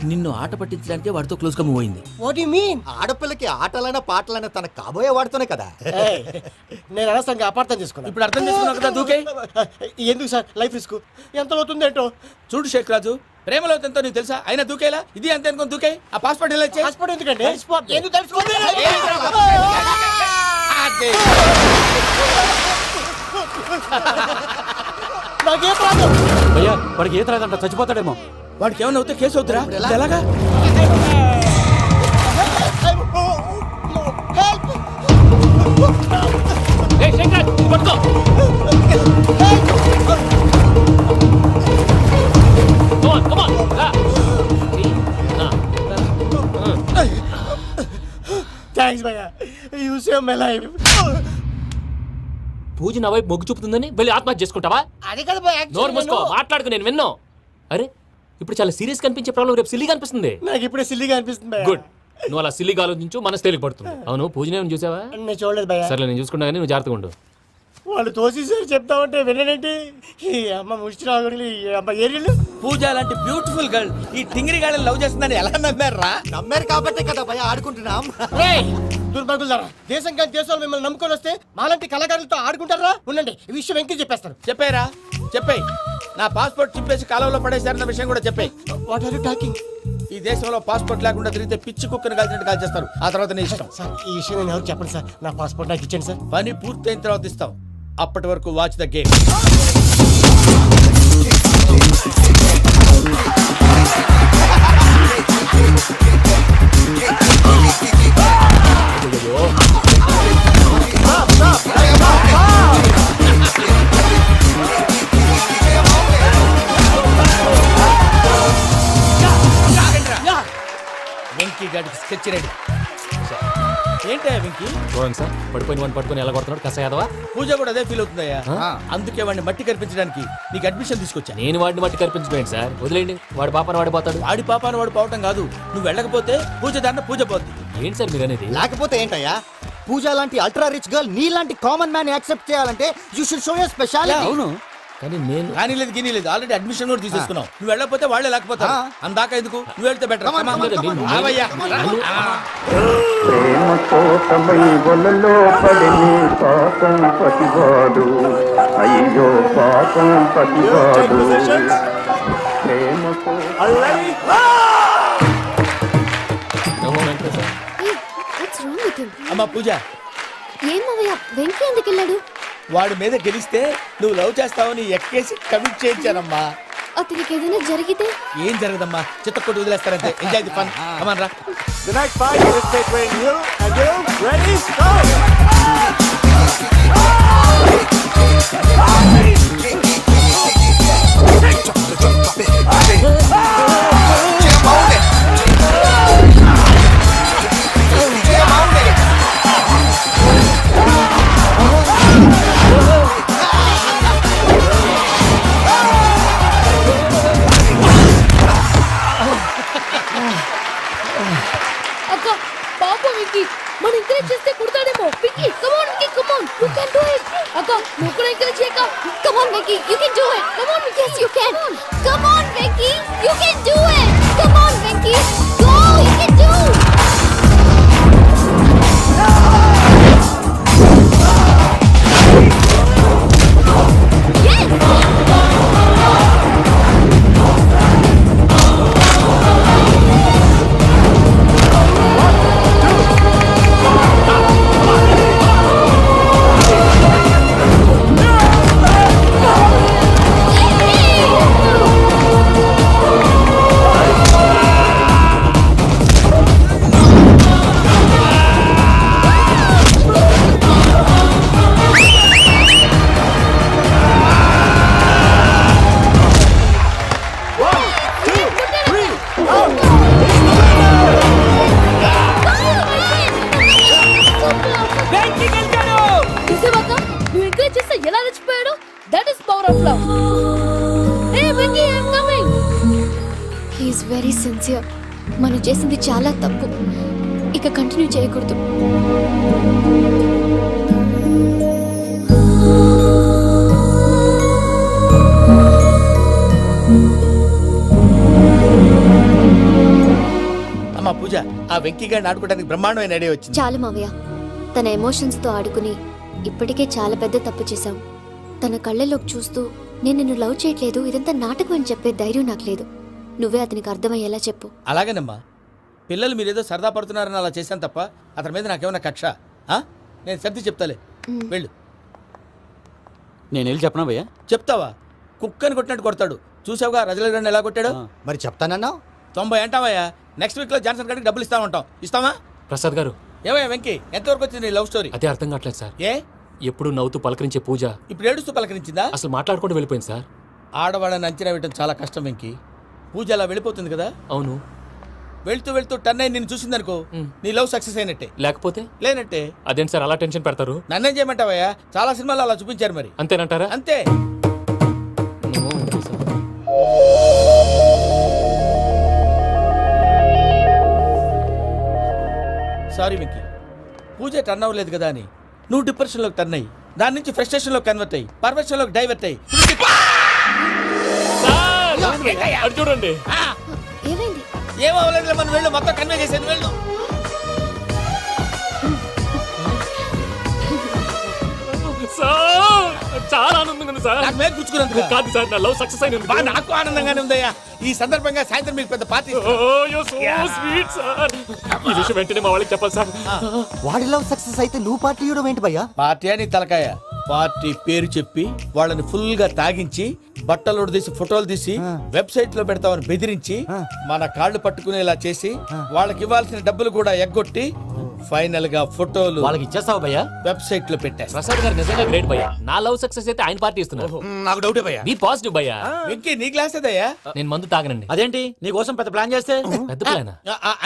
నిన్ను ఆట పట్టించడానికి వాడితో క్లోజ్ గా మూవ్ అయింది. What you mean? ఆడపిల్లకి ఆటలైన పాటలైన తన కాబోయే వాడుతూనే కదా. నేను అనవసరంగా అపార్థం చేసుకున్నా. ఇప్పుడు అర్థం చేసుకున్నావు కదా దూకే. ఎందుకు సార్ లైఫ్ రిస్క్ ఎంత అవుతుంది ఏంటో? చూడు షేక్ రాజు, ప్రేమలో ఎంతో నీకు తెలుసా? అయినా దూకేలా ఇది అంతే అనుకుని దూకే. ఆ పాస్పోర్ట్ ఎలా ఇచ్చే? పాస్పోర్ట్ ఎందుకండి? ఎందుకు తెలుసుకోండి. నాకే ప్రాబ్లం. భయ్యా వాడికి ఈత రాదంట, చచ్చిపోతాడేమో. వాడికి ఏమైనా అవుతే కేసు అవుతురా? ఎలాగా? థ్యాంక్స్ భయ్యా, యు సేవ్ మై లైఫ్. పూజ నా వైపు మొగ్గు చూపుతుందని వెళ్ళి ఆత్మహత్య చేసుకుంటావా? అది కదా భయ్యా, నోరు మూసుకో, మాట్లాడుకు, నేను విన్నాను. అరే ఇప్పుడు చాలా సీరియస్ కనిపించే ప్రాబ్లం రేపు సిల్లీగా అనిపిస్తుంది. నాకు ఇప్పుడే సిల్లిగా అనిపిస్తుంది భయ్యా. గుడ్, నువ్వు అలా సిల్లీగా ఆలోచించు, మనసు తేలిక పడుతుంది. అవును పూజనే చూసావా? నేను చూడలేదు భయ్యా. సర్లే నేను చూసుకున్నా కానీ నువ్వు జాగ్రత్తగా ఉండు. వాళ్ళు తోసేసారు చెప్తామంటే వినేనండి. ఈ అమ్మ ముష్టి రాగుడి, ఈ అమ్మ ఏరియలు. పూజ లాంటి బ్యూటిఫుల్ గర్ల్ ఈ టింగిరి గాడిని లవ్ చేస్తుందని ఎలా నమ్మారా? నమ్మారు కాబట్టే కదా భయ ఆడుకుంటున్నాం. దుర్భగులారా, దేశం కానీ దేశాలు మిమ్మల్ని నమ్ముకొని వస్తే మాలాంటి కళాకారులతో ఆడుకుంటారా? ఉండండి, ఈ విషయం వెంకీ చెప్పేస్తాను. చెప్పారా? చెప్పేయ్. నా పాస్పోర్ట్ చింపేసి కాలంలో పడేశారన్న విషయం కూడా చెప్పేయ్. What are you talking? ఈ దేశంలో పాస్పోర్ట్ లేకుండా తిరిగితే పిచ్చి కుక్కను కాల్చినట్టు కాల్చేస్తారు. ఆ తర్వాత నీ ఇష్టం. సార్ ఈ విషయం నేను ఎవరు చెప్పండి సార్. నా పాస్పోర్ట్ నాకు ఇచ్చేయండి సార్. పని పూర్తయిన తర్వాత ఇస్తాం. అప్పటి వరకు వాచ్ ద గేమ్. వెంకీ గాడికి స్కెచ్ రెడీ. ఏంటయ్యా వెంకీ? చూడండి సార్ పడిపోయిన వాడిని పట్టుకొని ఎలా కొడుతున్నాడు కసయాదవా. పూజ కూడా అదే ఫీల్ అవుతుందయ్యా. అందుకే వాడిని మట్టి కనిపించడానికి నీకు అడ్మిషన్ తీసుకొచ్చా. నేను వాడిని మట్టి కనిపించడం సార్, వదిలేండి, వాడి పాపను వాడిపోతాడు. వాడి పాపాను వాడు పోవటం కాదు, నువ్వు వెళ్ళకపోతే పూజ దాన్న పూజ పోద్ది. ఏంటి సార్ మీరు అనేది? లేకపోతే ఏంటయ్యా, పూజ లాంటి అల్ట్రా రిచ్ గర్ల్ నీ లాంటి కామన్ మ్యాన్ యాక్సెప్ట్ చేయాలంటే you should show your speciality. అవును, కానీ నేను కానీ లేదు గిని లేదు, ఆల్రెడీ అడ్మిషన్ కూడా తీసేసుకున్నావు. నువ్వు వెళ్ళకపోతే వాళ్ళే లేకపోతారు. అందాక ఎందుకు, నువ్వు వెళ్తే బెటర్. ప్రేమ కోసమై వలలో పడిని పాపం పతివాడు, అయ్యో పాపం పతివాడు. ప్రేమ వాట్స్ రాంగ్ విత్ హిమ్? అమ్మా పూజ, ఏం మావయ్య వెంకీ ఎందుకు వెళ్ళాడు? వాడి మీద గెలిస్తే నువ్వు లవ్ చేస్తావని ఎక్కేసి కమిట్ చేయించానమ్మా. అతనికి ఏదైనా జరిగితే? ఏం జరగదమ్మా, చిత్త కొట్టి వదిలేస్తారంతే. Enjoy the fun. కమాన్ రా. The next fight is between you and you. Ready? Go! అక్క పాపం వెంకీ, మన ఎంకరేజ్ చేస్తే కుడతాడేమో. Venky come on Venky, come on, you can do it. అక్క నువ్వు కూడా ఎంకరేజ్ చేయక. Come on Venky, you can do it. Come on yes you can. Come on Venky, you can do it. Come on Venky, go, you can do. నువ్వు encourage చేస్తే ఎలా రెచ్చిపోయాడు? That is power of love. Hey Venky, I am coming. He is very sincere. మనం చేసింది చాలా తప్పు, ఇక continue చేయకూడదు. అమ్మా పూజ, ఆ వెంకీ గారిని ఆడుకోవడానికి బ్రహ్మాండమైన ఐడియా వచ్చింది. చాలు మావయ్య, తన ఎమోషన్స్ తో ఆడుకుని ఇప్పటికే చాలా పెద్ద తప్పు చేశావు. తన కళ్ళలోకి చూస్తూ నేను నిన్ను లవ్ చేయట్లేదు, ఇదంతా నాటకం అని చెప్పే ధైర్యం నాకు లేదు. నువ్వే అతనికి అర్థమయ్యేలా చెప్పు. అలాగేనమ్మా, పిల్లలు మీరేదో సరదా పడుతున్నారని అలా చేశాను తప్ప అతని మీద నాకేమన్నా కక్ష? నేను సర్ది చెప్తాలే, వెళ్ళు. నేను వెళ్ళి చెప్పనా భయ్యా? చెప్తావా? కుక్కని కొట్టినట్టు కొడతాడు. చూసావుగా రజల గారిని ఎలా కొట్టాడు. మరి చెప్తానన్నావు. 90 అంటావయ్యా. నెక్స్ట్ వీక్ లో జాన్సన్ గారికి డబ్బులు ఇస్తామంటాం. ఇస్తావా? ప్రసాద్ గారు, ఏమయ్యా వెంకీ, ఎంతవరకు వచ్చింది నీ లవ్ స్టోరీ? అదే అర్థం కావట్లేదు సార్. ఏ ఎప్పుడు నవ్వుతూ పలకరించే పూజ ఇప్పుడు ఏడుస్తూ పలకరించిందా? అసలు మాట్లాడుకుంటూ వెళ్ళిపోయింది సార్. ఆడవాళ్ళని అంచనా వేయడం చాలా కష్టం వెంకీ. పూజ అలా వెళ్ళిపోతుంది కదా. అవును. వెళ్తూ వెళ్తూ టర్న్ అయి నిన్ను చూసిందనుకో, నీ లవ్ సక్సెస్ అయినట్టే. లేకపోతే లేనట్టే. అదేంటి సార్ అలా టెన్షన్ పెడతారు? నన్నేం చేయమంటావయ్యా, చాలా సినిమాలు అలా చూపించారు. మరి అంతేనంటారా? అంతే. సారీ వెంకీ, పూజ టర్న్ అవ్వలేదు కదా అని నువ్వు డిప్రెషన్లోకి టర్న్ అయ్యి, దాని నుంచి ఫ్రస్ట్రేషన్లోకి కన్వర్ట్ అయ్యి, పర్వర్షన్లోకి డైవర్ట్ అయ్యి. చూడండి, ఏమైంది? ఏమవ్వలేదు, మనం వెళ్ళు, మొత్తం కన్వే చేసేది. వెళ్ళు. చాలా ఆనందంగా ఉంది సార్. నాకు మీద కూర్చుకున్నందుకు కాదు సార్, నా లవ్ సక్సెస్ అయినందుకు. నాకు ఆనందంగానే ఉందయ్యా. ఈ సందర్భంగా సాయంత్రం మీకు పెద్ద పార్టీ. Sweet sir. ఈ విషయం వెంటనే మా వాళ్ళకి చెప్పాలి సార్. వాడి లవ్ సక్సెస్ అయితే నువ్వు పార్టీ ఇవ్వడం ఏంటి భయ్యా? పార్టీ అని తలకాయ. పార్టీ పేరు చెప్పి వాళ్ళని ఫుల్ గా తాగించి, బట్టలు తీసి ఫోటోలు తీసి వెబ్సైట్ లో పెడతామని బెదిరించి, మన కాళ్ళు పట్టుకునేలా చేసి, వాళ్ళకి ఇవ్వాల్సిన డబ్బులు కూడా ఎగ్గొట్టి ఫైనల్ గా ఫోటోలు వాళ్ళకి ఇచ్చేస్తావు భయ్యా? వెబ్సైట్ లో పెట్టేస్తా. ప్రసాద్ గారు నిజంగా గ్రేట్ భయ్యా. నా లవ్ సక్సెస్ అయితే ఆయన పార్టీ ఇస్తున్నారు. నాకు డౌటే భయ్యా. బీ పాజిటివ్ భయ్యా. వెంకీ నీ గ్లాస్ ఏదయ్యా? నేను మందు తాగనండి. అదేంటి నీ కోసం పెద్ద ప్లాన్ చేస్తే? పెద్ద ప్లానా?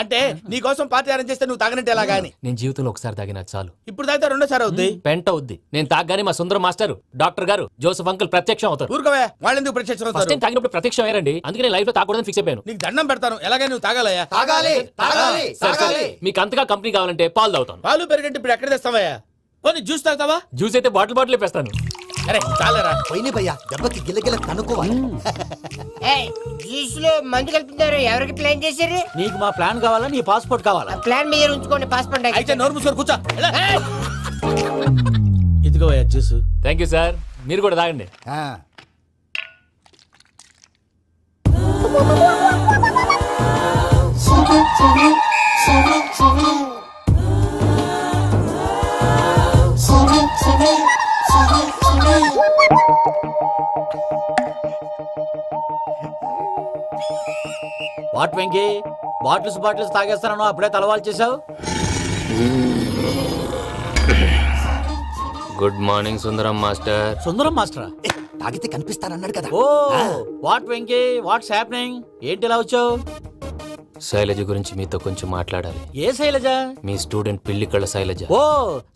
అంటే నీ కోసం పార్టీ అరేంజ్ చేస్తే నువ్వు తాగనంటే ఎలాగా అని. నేను జీవితంలో ఒకసారి తాగినా చాలు. ఇప్పుడు తాగితే రెండోసారి అవుద్ది. పెంట అవుద్ది. నేను తాగగానే మా సుందరం మాస్టర్, డాక్టర్ గారు, జోసఫ్ అంకుల్ ప్రత్యక్షం అవుతారు. ఊరుకోవే, వాళ్ళు ఎందుకు ప్రత్యక్షం ఫస్ట్ అవుతారు? టైం తాగినప్పుడు ప్రత్యక్షం అయ్యారండి. అందుకే నేను లైఫ్ లో తాగకూడదని ఫిక్స్ అయిపోయాను. నీకు దండం పెడతాను, ఎలాగే నువ్వు తాగాలయ్యా. తాగాలి తాగాలి సరే, సరే. తాగాలి. మీకు అంతగా కంపెనీ కావాలంటే పాలు తాగుతాను. పాలు పెరిగంటే ఇప్పుడు ఎక్కడ తెస్తావయ్యా? పోనీ జ్యూస్ తాగుతావా? జ్యూస్ అయితే బాటిల్ వేస్తాను. అరే చాలరా. పోయిన భయ్యా దెబ్బకి గిల్లగిల్ల తనుకోవాలి. జ్యూస్ లో మందు కలుపుతున్నారు, ఎవరికి ప్లాన్ చేశారు? నీకు మా ప్లాన్ కావాలా, నీ పాస్పోర్ట్ కావాలా? ప్లాన్ మీద ఉంచుకోండి, పాస్పోర్ట్ అయితే నోరు మూసుకొని కూర్చో. ఇదిగోయా జ్యూస్. Thank you sir. మీరు కూడా తాగండి. ఆ, వాట్ వెంకీ, బాటిల్స్ తాగేస్తానో అప్పుడే తలవాలు చేసావు? Good morning Sundaram master. Sundaram మాస్టరా? ఏ, తాగితే కనిపిస్తానన్నాడు కదా. Oh what Venky, what's happening? ఏంటి ఇలా వచ్చావు? శైలజ గురించి మీతో కొంచెం మాట్లాడాలి. ఏ శైలజ? మీ స్టూడెంట్ పిల్లి కళ్ళ శైలజ. ఓ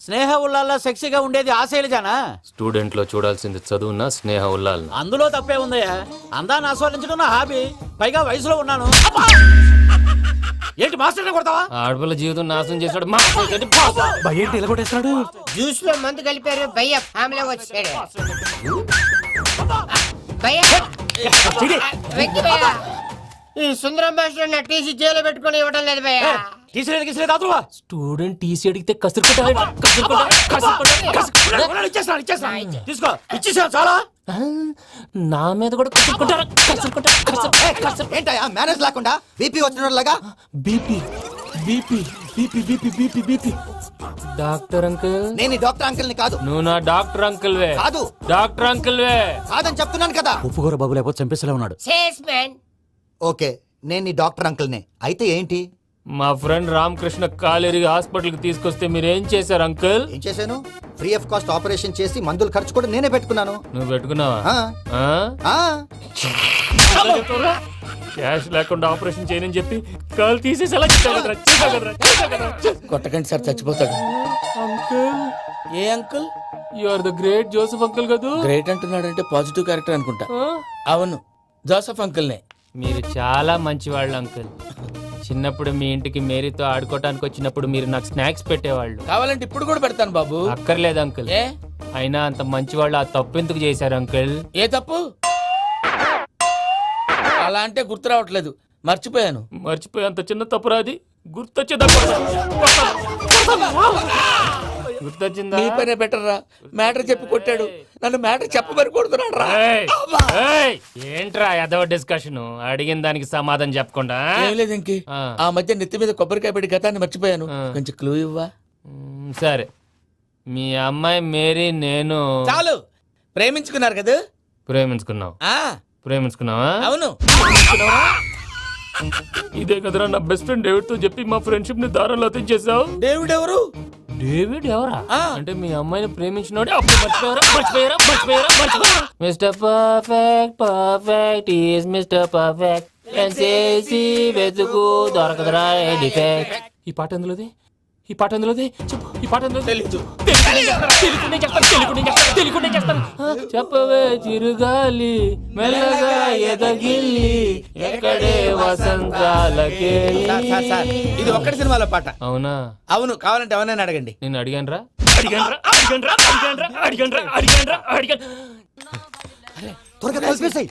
స్నేహ ఉల్లాల్లో సెక్సీగా ఉండేది ఆ శైలజానా? స్టూడెంట్ లో చూడాల్సింది చదువున స్నేహ ఉల్లాల్. అందులో తప్పే ఉందయ్యా. అందాన్ని ఆస్వాదించడం నా హాబీ, పైగా వయసులో ఉన్నాను. అబ్బా! ఏంటి మాస్టర్ కొడతావా? ఆడపిల్ల జీవితం నాశనం చేశాడు. ఏంటి ఇలా కొట్టేస్తున్నాడు? జ్యూస్ లో మందు కలిపారు, భయ్య ఫ్యామిలీ వచ్చాడు. భయ్య వెంకీ భయ్య, ఈ సుందరం భాష నా టీసీ జైలు పెట్టుకొని ఇవ్వడం లేదు భయ్య. స్టూడెంట్ టీసీ అడిగితే తీసుకో, ఇచ్చేసా చాలా. నా మీద కూడా ఏంటయ్యా మేనేజ్ లేకుండా బీపీ వచ్చినలాగా? BP BP BP BP BP BP. Doctor uncle, నేను ఈ డాక్టర్ అంకుల్ ని కాదు. నువ్వు నా డాక్టర్ అంకుల్ వే. కాదు. డాక్టర్ అంకుల్ వే కాదని చెప్తున్నాను కదా. ఉప్పుకూర బాబు లేకపోతే చంపేసేలా ఉన్నాడు. Sales man. ఓకే, నేను ఈ డాక్టర్ అంకుల్ నే. అయితే ఏంటి? మా ఫ్రెండ్ రామకృష్ణ కాలేరికి హాస్పిటల్ కి తీసుకొస్తే మీరు ఏం చేశారు అంకుల్? ఏం చేశాను? ఫ్రీ ఆఫ్ కాస్ట్ ఆపరేషన్ చేసి మందుల ఖర్చు కూడా నేనే పెట్టుకున్నాను. నువ్వు పెట్టుకున్నావా? ఆ, ఆ, క్యాష్ లేకుండా ఆపరేషన్ చేయనని చెప్పి కాల్ తీసేసి ఎలా కొట్టకండి సార్, చచ్చిపోతాడు. అంకుల్, ఏ uncle? You are the great Joseph uncle కదా. గ్రేట్ అంటున్నాడంటే పాజిటివ్ క్యారెక్టర్ అనుకుంటా. అవును, జోసఫ్ అంకుల్నే. మీరు చాలా మంచివాళ్ళు అంకుల్. చిన్నప్పుడు మీ ఇంటికి మేరీతో ఆడుకోవటానికి వచ్చినప్పుడు మీరు నాకు స్నాక్స్ పెట్టేవాళ్ళు. కావాలంటే ఇప్పుడు కూడా పెడతాను బాబు. అక్కర్లేదు అంకుల్. ఏ అయినా అంత మంచివాళ్ళు ఆ తప్పు ఎందుకు చేశారు అంకుల్? ఏ తప్పు? అలా అంటే గుర్తు రావట్లేదు, మర్చిపోయాను. మర్చిపోయి అంత చిన్న తప్పురాది గుర్తొచ్చిందా? గుర్తొచ్చిందా? నీ పనే బెటర్ రా. మ్యాటర్ చెప్పి కొట్టాడు, నన్ను మ్యాటర్ చెప్పమని కొడుతున్నాడు రా. ఏంట్రా ఎదవ డిస్కషన్? అడిగిన దానికి సమాధానం చెప్పకుండా. ఏం లేదు ఇంకి, ఆ మధ్య నెత్తి మీద కొబ్బరికాయ పెట్టి గతాన్ని మర్చిపోయాను. కొంచెం క్లూ ఇవ్వా? సరే, మీ అమ్మాయి మేరీ నేను చాలు. ప్రేమించుకున్నారు కదా? ప్రేమించుకున్నావు. ప్రేమించుకున్నావా? అవును. ఇదే కదరా నా బెస్ట్ ఫ్రెండ్ డేవిడ్ తో చెప్పి మా ఫ్రెండ్షిప్ ని దారంలో తెచ్చేసావు. డేవిడ్ ఎవరు? డేవిడ్ ఎవరా? అంటే మీ అమ్మాయిని ప్రేమించినోడే అప్పుడు మర్చిపోయారా? Mister perfect perfect is mister perfect ఎన్సేసి వెతుకు దొరకదురా డిఫెక్ట్. ఈ పాట ఎందులోది? ఈ పాట ఎందులోది? చెప్పు. ఈ పాట ఎందులో? తెలీదు. చెప్పవే చిరుగాలి మెల్లగా ఎదగిల్లి ఎక్కడే వసంతాలకే. ఇది ఒక్కటి సినిమాలో పాట. అవునా? అవును, కావాలంటే ఎవరైనా అడగండి. నేను అడిగాను రా. త్వరగా కలిపేసాయి.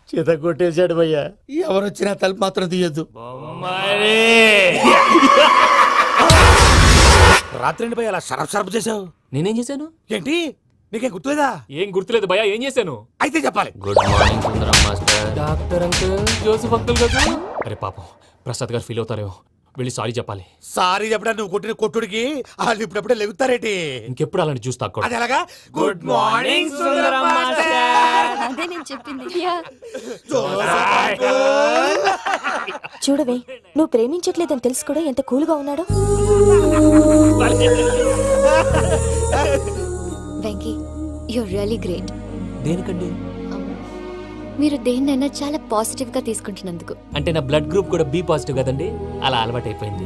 చేత కొట్టేశాడు భయ్యా. ఎవరు వచ్చినా తలుపు మాత్రం తీయొద్దు. రాత్రి భయ్య అలా షరఫ్ చేసావు. నేనేం చేశాను? ఏంటి నీకేం గుర్తులేదా? ఏం గుర్తులేదు భయ్యా. ఏం చేశాను? అయితే చెప్పాలి. Good morning Sundaram master. Doctor uncle, Joseph uncle కదా. అరే పాపం, ప్రసాద్ గారు ఫీల్ అవుతారేమో. వెళ్ళి సారీ చెప్పాలి. సారీ చెప్పడా నువ్వు కొట్టిన కొట్టుడికి వాళ్ళు ఇప్పుడప్పుడే లెగుతారేటి. ఇంకెప్పుడు అలాంటి జ్యూస్ తాక్కూడదు. అది ఎలాగా? Good morning Sundaram master. అదే నేను చెప్పింది. చూడవే, నువ్వు ప్రేమించట్లేదని తెలుసు కూడా ఎంత కూల్గా ఉన్నాడో. Venky, you're really great. దేనికండి? మీరు దేన్నైనా చాలా పాజిటివ్ గా తీసుకుంటున్నందుకు. అంటే నా బ్లడ్ గ్రూప్ కూడా బి పాజిటివ్ కదండి, అలా అలవాటు అయిపోయింది.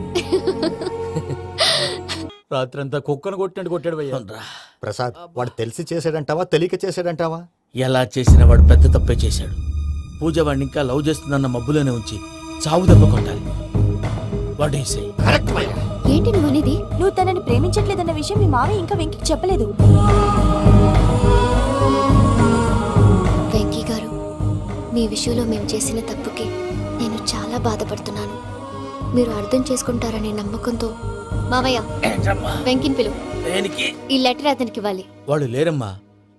రాత్రంతా కుక్కను కొట్టినట్టు కొట్టాడు భయ్యా. ప్రసాద్, వాడు తెలిసి చేసాడంటావా తెలియక చేసాడంటావా? ఎలా చేసిన వాడు పెద్ద తప్పే చేశాడు. పూజ వాడిని ఇంకా లవ్ చేస్తుందన్న మబ్బులోనే ఉంచి చావు దెబ్బ కొట్టాలి. What you say? కరెక్ట్ భయ్యా. ఏంటి నువ్వు అనేది? నువ్వు తనని ప్రేమించట్లేదన్న విషయం మీ మావయ్య ఇంకా వెంకికి చెప్పలేదు. వెంకీ గారు, మీ విషయంలో మేము చేసిన తప్పుకి నేను చాలా బాధపడుతున్నాను. మీరు అర్థం చేసుకుంటారనే నమ్మకంతో మావయ్య వెంకిని పిలువు. దేనికి? ఈ లెటర్ అతనికి ఇవ్వాలి. వాళ్ళు లేరమ్మా,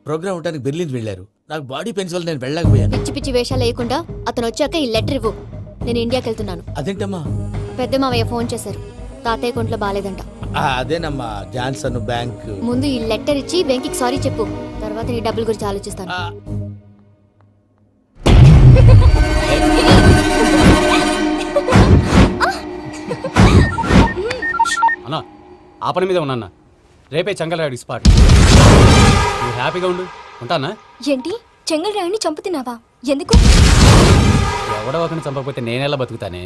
ప్రోగ్రామ్ ఉండడానికి బెర్లిన్ వెళ్ళారు. నాకు బాడీ పెయిన్స్ వల్ల నేను వెళ్ళలేకపోయాను. పిచ్చి పిచ్చి వేషాలు వేయకుండా అతను వచ్చాక ఈ లెటర్ ఇవ్వు. నేను ఇండియాకి వెళ్తున్నాను. అదేంటమ్మా? పెద్ద మావయ్య ఫోన్ చేశారు. తాతయ్య కొంట్లో బాలేదంట. అదేనమ్మా, జాన్సన్ బ్యాంక్. ముందు ఈ లెటర్ ఇచ్చి వెంకికి సారీ చెప్పు. తర్వాత నీ డబ్బుల గురించి ఆలోచిస్తాను. అన్నా, ఆ పని మీద ఉన్నా. రేపే చెంగల్రాయుడు స్పాట్. నువ్వు హ్యాపీగా ఉండు. ఉంటానా? ఏంటి, చెంగల్ రాయుడిని చంపుతున్నావా? ఎందుకు? ఎవడో ఒకరిని చంపకపోతే నేనెలా బతుకుతానే.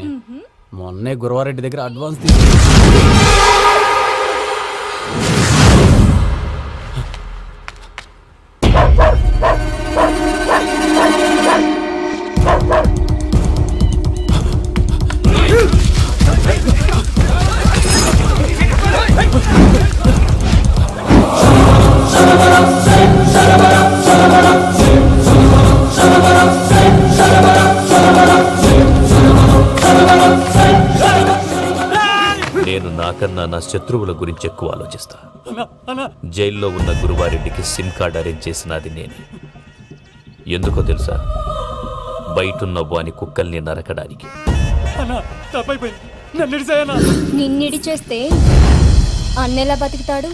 మొన్నే గురవారెడ్డి దగ్గర అడ్వాన్స్ నేను నాకన్నా నా శత్రువుల గురించి ఎక్కువ ఆలోచిస్తా. జైల్లో ఉన్న గురువారెడ్డికి సిమ్ కార్డ్ అరేంజ్ చేసినది నేనే. ఎందుకో తెలుసా? బయటున్న వాని కుక్కల్ని నరకడానికి. నిన్నిడి చేస్తే అన్నెలా బతుకుతాడు?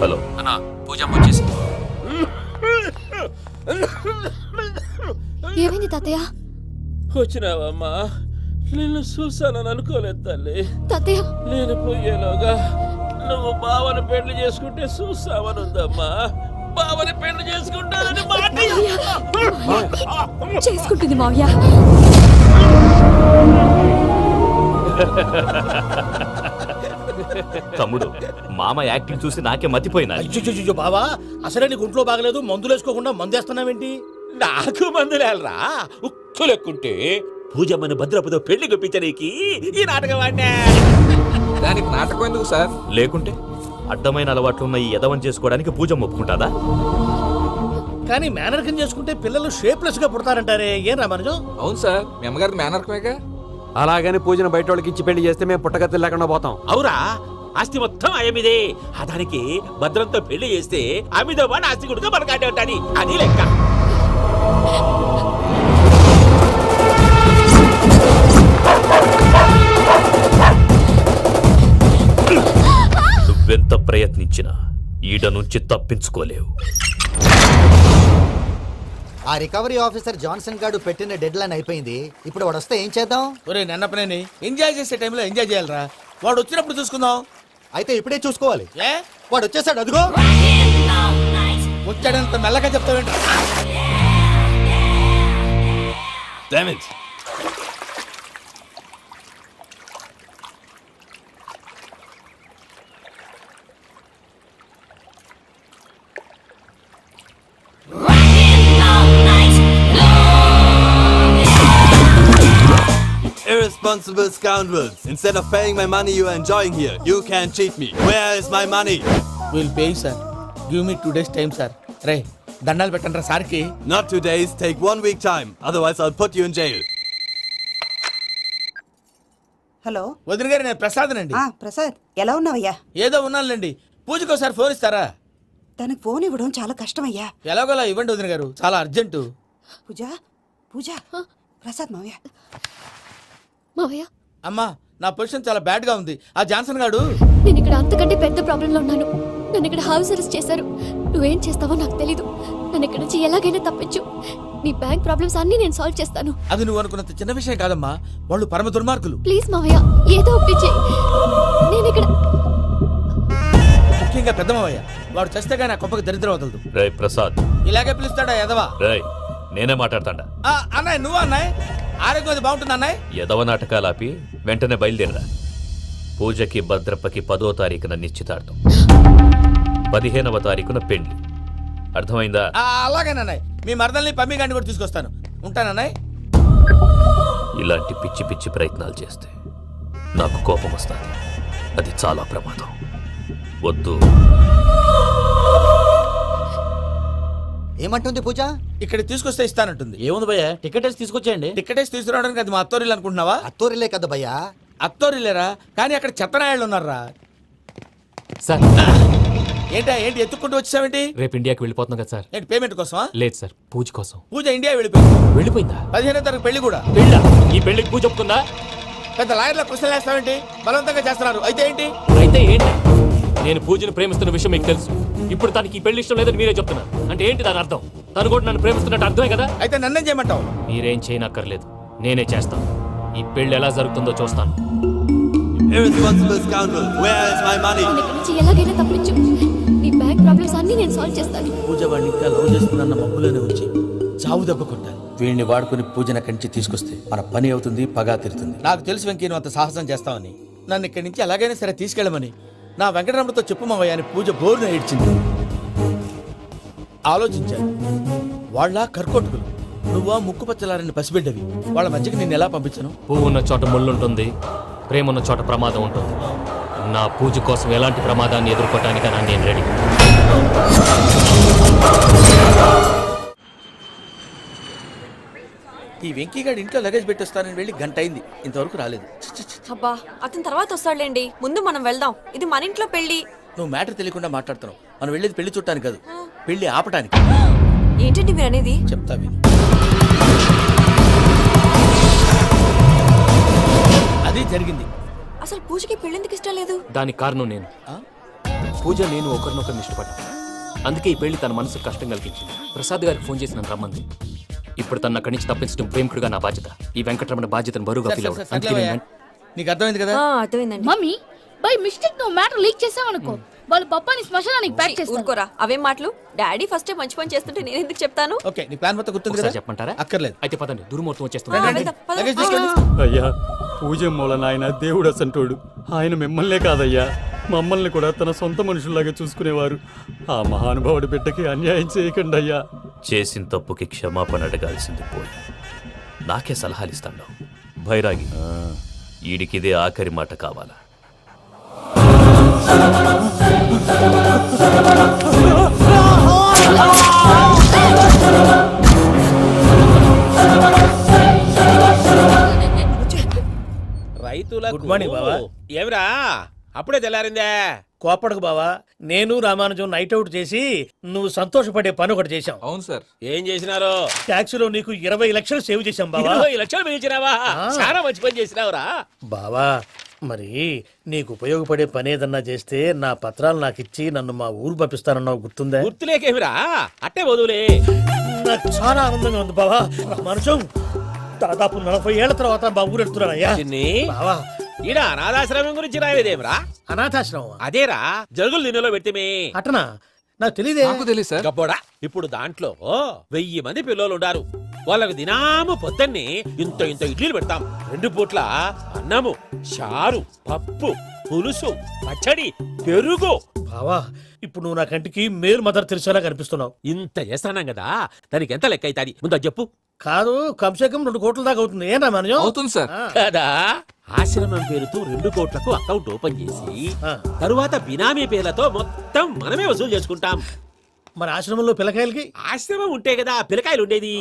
హలో అన్నా, పూజమ్మ వచ్చేసింది. ఏమైంది తాతయ్య? వచ్చినావమ్మా? నిన్ను చూసానని అనుకోలేదు తల్లి. తాతయ్య, నేను పోయేలోగా నువ్వు బావని పెళ్లి చేసుకుంటే చూస్తావని ఉందమ్మా. బావని పెళ్లి చేసుకుంటానని మాట చేసుకుంటుంది మావయ్య. తమ్ముడు, మామ యాక్టింగ్ చూసి నాకే మతిపోయినా. అయ్యో బావా, అసలే నీకు ఒంట్లో బాగలేదు, మందులు వేసుకోకుండా మందేస్తున్నావేంటి? నాకు మందులేలరా, ఉక్కు లెక్కుంటే పూజమ్మని భద్రపదో పెళ్లి గొప్పించనీకి ఈ నాటకం ఆడినా. దానికి నాటకం ఎందుకు సార్? లేకుంటే అడ్డమైన అలవాట్లున్న ఈ యదవం చేసుకోవడానికి పూజమ్మ ఒప్పుకుంటాదా? కానీ మేనర్కం చేసుకుంటే పిల్లలు షేప్లెస్ గా పుడతారంటారే, ఏం రామానుజం? అవును సార్, మీ అమ్మగారికి మేనర్కమేగా. అలాగని పూజను బయట వాళ్ళకి ఇచ్చి పెళ్లి చేస్తే మేము పుట్టగతి లేకుండా పోతాం. అవురా, ఆస్తి మొత్తం ఆయమిదే. దానికి భద్రంతో పెళ్లి చేస్తే ఆమెతో వాడు ఆస్తి గుడిగా మనకాడే ఉంటాని, అది లెక్క. నువ్వెంత ప్రయత్నించినా ఈడ నుంచి తప్పించుకోలేవు. ఆ రికవరీ ఆఫీసర్ జాన్సన్ గారు పెట్టిన డెడ్ లైన్ అయిపోయింది. ఇప్పుడు వాడు వస్తే ఏం చేద్దాం? ఒరే నన్నపనేని, ఎంజాయ్ చేసే టైంలో ఎంజాయ్ చేయాలరా. వాడు వచ్చినప్పుడు చూసుకుందాం. అయితే ఇప్పుడే చూసుకోవాలి. ఏ వాడు వచ్చేసాడు, అదిగో. వచ్చాడంత మెల్లగా చెప్తావేంటి? Damn it. Irresponsible scoundrels. Instead of paying my money you are enjoying here, you can't cheat me. Where is my money? Will pay sir. Give me 2 days time sir. రే దండాలు పెట్టండి రా సార్కి. Not 2 days, take 1 week time. Otherwise I'll put you in jail. Hello వదిన గారు నేను ప్రసాదనండి. ప్రసాద్ ఎలా ఉన్నావయ్యా? ఏదో ఉన్నానులేండి. పూజకి ఒకసారి ఫోన్ ఇస్తారా? తనకు ఫోన్ ఇవ్వడం చాలా కష్టమయ్యా. ఎలాగోలా ఇవ్వండి వదిన గారు, చాలా అర్జెంటు. పూజ పూజ ప్రసాద్ మావయ్య. మావయ్య అమ్మా నా పొజిషన్ చాలా బ్యాడ్ గా ఉంది. ఆ జాన్సన్ గాడు నేను ఇక్కడ అంతకంటే పెద్ద ప్రాబ్లంలో ఉన్నాను. నన్ను ఇక్కడ హౌస్ అరెస్ట్ చేశారు. నువ్వేం చేస్తావో నాకు తెలీదు. నన్ను ఇక్కడ నుంచి ఎలాగైనా తప్పించు. నీ బ్యాంక్ ప్రాబ్లమ్స్ అన్ని నేను సాల్వ్ చేస్తాను. అది నువ్వు అనుకున్నంత చిన్న విషయం కాదమ్మా. వాళ్ళు పరమ దుర్మార్గులు. ప్లీజ్ మావయ్య ఏదో ఒకటి చెయ్యి. నేను ఇక్కడ ముఖ్యంగా పెద్ద మావయ్య, వాడు చేస్తే కానీ ఆ కొంపకి దరిద్రం వదలదు. రే ప్రసాద్, ఇలాగే పిలుస్తాడా ఎదవా? రే నేనే మాట్లాడతాడా? అన్నయ్య నువ్వు అన్నయ్య, ఆరోగ్యం అది బాగుంటుంది అన్నయ్య. ఎదవ నాటకాలు ఆపి వెంటనే బయలుదేరరా. పూజకి భద్రప్పకి 10వ తారీఖున నిశ్చితార్థం, 15వ తారీఖున పెళ్లి. అర్థమైందా? అలాగేనన్నయ్య, మీ మరదల్ని పమ్మి గండి కూడా తీసుకొస్తాను. ఉంటానన్నయ్య. ఇలాంటి పిచ్చి పిచ్చి ప్రయత్నాలు చేస్తే నాకు కోపం వస్తుంది. అది చాలా ప్రమాదం. వద్దు. ఏమంటుంది పూజ? ఇక్కడ తీసుకొస్తే ఇస్తానంటుంది. ఏముంది భయ్యా, టికెట్ వేసి తీసుకొచ్చేయండి. టికెట్ వేసి తీసుకురావడానికి అది మా అత్తోరిల్లు అనుకుంటున్నావా? అత్తూరిలే కదా భయ్యా. అత్తోరిల్లేరా, కానీ అక్కడ చెత్తనాయాళ్ళు ఉన్నారా. సార్ ఏంటి ఎత్తుక్కుంటూ వచ్చావేంటి? రేపు ఇండియాకి వెళ్ళిపోతున్నాం కదా సార్. ఏంటి పేమెంట్ కోసమా? లేదు సార్, పూజ కోసం. పూజ ఇండియా వెళ్ళిపోయింది. వెళ్ళిపోయిందా? 15వ తారీఖు పెళ్లి కూడా. పెళ్ళా? ఈ పెళ్లికి పూజ ఒప్పుకుందా? పెద్ద లాయర్ల క్వశ్చన్ వేస్తావేంటి? బలవంతంగా చేస్తున్నారు. అయితే ఏంటి? అయితే ఏంటి? నేను పూజను ప్రేమిస్తున్న విషయం మీకు తెలుసు. ఇప్పుడు తనకి ఈ పెళ్లి ఇష్టం లేదని మీరే చెప్తున్నారు. అంటే ఏంటి దాని అర్థం? తను కూడా నన్ను ప్రేమిస్తున్నట్టు అర్థమే కదా? అయితే నన్నేం చేయమంటావు? మీరేం చేయనక్కర్లేదు, నేనే చేస్తాను. ఈ పెళ్లి ఎలా జరుగుతుందో చూస్తాను. Irresponsible scoundrel, where is my money? నన్ను ఇక్కడ నుంచి ఎలాగైనా తప్పించు. నీ బ్యాంక్ ప్రాబ్లమ్స్ అన్ని నేను సాల్వ్ చేస్తాను. పూజ వాడిని ఇంకా లవ్ చేస్తుందన్న మబ్బులోనే ఉంచి చావు దెబ్బ కొట్టాలి. వీడిని వాడుకుని పూజన కంచి తీసుకొస్తే మన పని అవుతుంది, పగా తీరుతుంది. నాకు తెలుసు వెంకీ నువ్వు అంత సాహసం చేస్తావని. నన్ను ఇక్కడి నుంచి ఎలాగైనా సరే తీసుకెళ్ళమని నా వెంకటరమణతో చెప్పు మావయ్య అని పూజ బోరున ఏడ్చింది. ఆలోచించాను, వాళ్ళ కర్కోటకులు, నువ్వా ముక్కు పచ్చలారని పసిబిడ్డవి. వాళ్ళ మధ్యకి నేను ఎలా పంపించను? పువ్వు ఉన్న చోట ముళ్ళుంటుంది, ప్రేమ ఉన్న చోట ప్రమాదం ఉంటుంది. నా పూజ కోసం ఎలాంటి ప్రమాదాన్ని ఎదుర్కోవటానికైనా నేను రెడీ. ఈ వెంకీగాడి ఇంట్లో లగేజ్ పెట్టొస్తానని వెళ్ళి గంట అయింది, ఇంతవరకు రాలేదు. అబ్బా అతని తర్వాత వస్తాడులేండి, ముందు మనం వెళ్దాం. ఇది మన ఇంట్లో పెళ్లి. నువ్వు మ్యాటర్ తెలియకుండా మాట్లాడుతున్నావు. మనం వెళ్ళేది పెళ్లి చుట్టానికి కాదు, పెళ్లి ఆపటానికి. ఏంటండి మీరు అనేది? చెప్తా విను. అది జరిగింది. అసలు పూజకి పెళ్ళెందుకు ఇష్టం లేదు? దానికి కారణం నేను. పూజ నేను ఒకరినొకరిని ఇష్టపడ్డా. అందుకే ఈ పెళ్లి తన మనసుకు కష్టం కలిగించింది. ప్రసాద్ గారికి ఫోన్ చేసి నన్ను రమ్మంది. ఇప్పుడు తన అక్కడి నుంచి తప్పించడం ప్రేమికుడుగా నా బాధ్యత. ఈ వెంకటరమణ బాధ్యతను బరువుగా ఫీల్ అవ్వడం. అందుకే నేను నీకు అర్థమైంది కదా? అర్థమైందండి. మమ్మీ బై మిస్టేక్ నువ్వు మ్యాటర్ లీక్ చేసావనుకో, వాళ్ళు పప్పాని శ్మశానానికి ప్యాక్ చేస్తారు. ఊరుకోరా, అవేం మాటలు. డాడీ ఫస్ట్ మంచి పని చేస్తుంటే నేను ఎందుకు చెప్తాను? ఓకే, నీ ప్లాన్ మొత్తం గుర్తుంది కదా? ఒకసారి చెప్పమంటారా? అక్కర్లేదు. అయితే పదండి, దుర్ముహూర్తం వచ్చేస్తుంది. రండి, లగేజ్ తీసుకెళ్ళు. అయ్యా పూజ మూల నాయన దేవుడు అసంటోడు. ఆయన మిమ్మల్నే కాదయ్యా, మమ్మల్ని కూడా తన సొంత మనుషుల్లాగా చూసుకునేవారు. ఆ మహానుభావుడి బిడ్డకి అన్యాయం చేయకండి అయ్యా. చేసిన తప్పుకి క్షమాపణ అడగాల్సింది పోయి నాకే సలహాలు ఇస్తాడు భైరాగి. ఈడికిదే ఆఖరి మాట కావాలా? రైతుల గుడ్ మార్నింగ్ బావా. ఏమిరా అప్పుడే తెల్లారిందే? కోపడకు బావా, నేను రామానుజం నైట్ అవుట్ చేసి నువ్వు సంతోషపడే పని ఒకటి చేశాం. అవును సార్. ఏం చేసినారు? ట్యాక్సీలో నీకు 20 లక్షలు సేవ్ చేశాం బావా. 20 లక్షలు మిగిల్చినావా? చాలా మంచి పని చేసినావురా బావా, మరి నీకు ఉపయోగపడే పని ఏదన్నా చేస్తే నా పత్రాలు నాకు ఇచ్చి నన్ను మా ఊరు పంపిస్తానన్నావు, గుర్తుందా? గుర్తులేకేమిరా, అట్టే వదులే. నాకు చాలా ఆనందంగా ఉంది బావా. రామానుజం దాదాపు 40 ఏళ్ల తర్వాత మా ఊరు ఎడుతున్నానయ్యా. బావా ఈడ అనాథాశ్రమం గురించి రాయలేదేమిరా? అనాథాశ్రమం అదేరా, జరుగులు దీనిలో పెట్టిమే. అటనా? నాకు తెలియదే. నాకు తెలియదు సార్. గబ్బోడా, ఇప్పుడు దాంట్లో 1000 మంది పిల్లలు ఉండారు. వాళ్ళకు దినాము పొద్దున్నే ఇంత ఇంత ఇడ్లీలు పెడతాం. 2 పూట్ల అన్నము, చారు, పప్పు, పులుసు, పచ్చడి, పెరుగు. బావా ఇప్పుడు నువ్వు నా కంటికి మేలు మదర్ తెరిసేలా కనిపిస్తున్నావు. ఇంత చేస్తానం కదా, దానికి ఎంత లెక్క అవుతుంది ముందు చెప్పు. కాదు, కంసే కం 2 కోట్ల దాకా అవుతుంది. ఏం రామానుజం? అవుతుంది సార్. కదా, ఆశ్రమం పేరుతో 2 కోట్లకు అకౌంట్ ఓపెన్ చేసి తరువాత బినామీ పేర్లతో మొత్తం మనమే వసూలు చేసుకుంటాం. మరి ఆశ్రమంలో పిల్లకాయలకి? ఆశ్రమం ఉంటే కదా పిల్లకాయలు ఉండేది.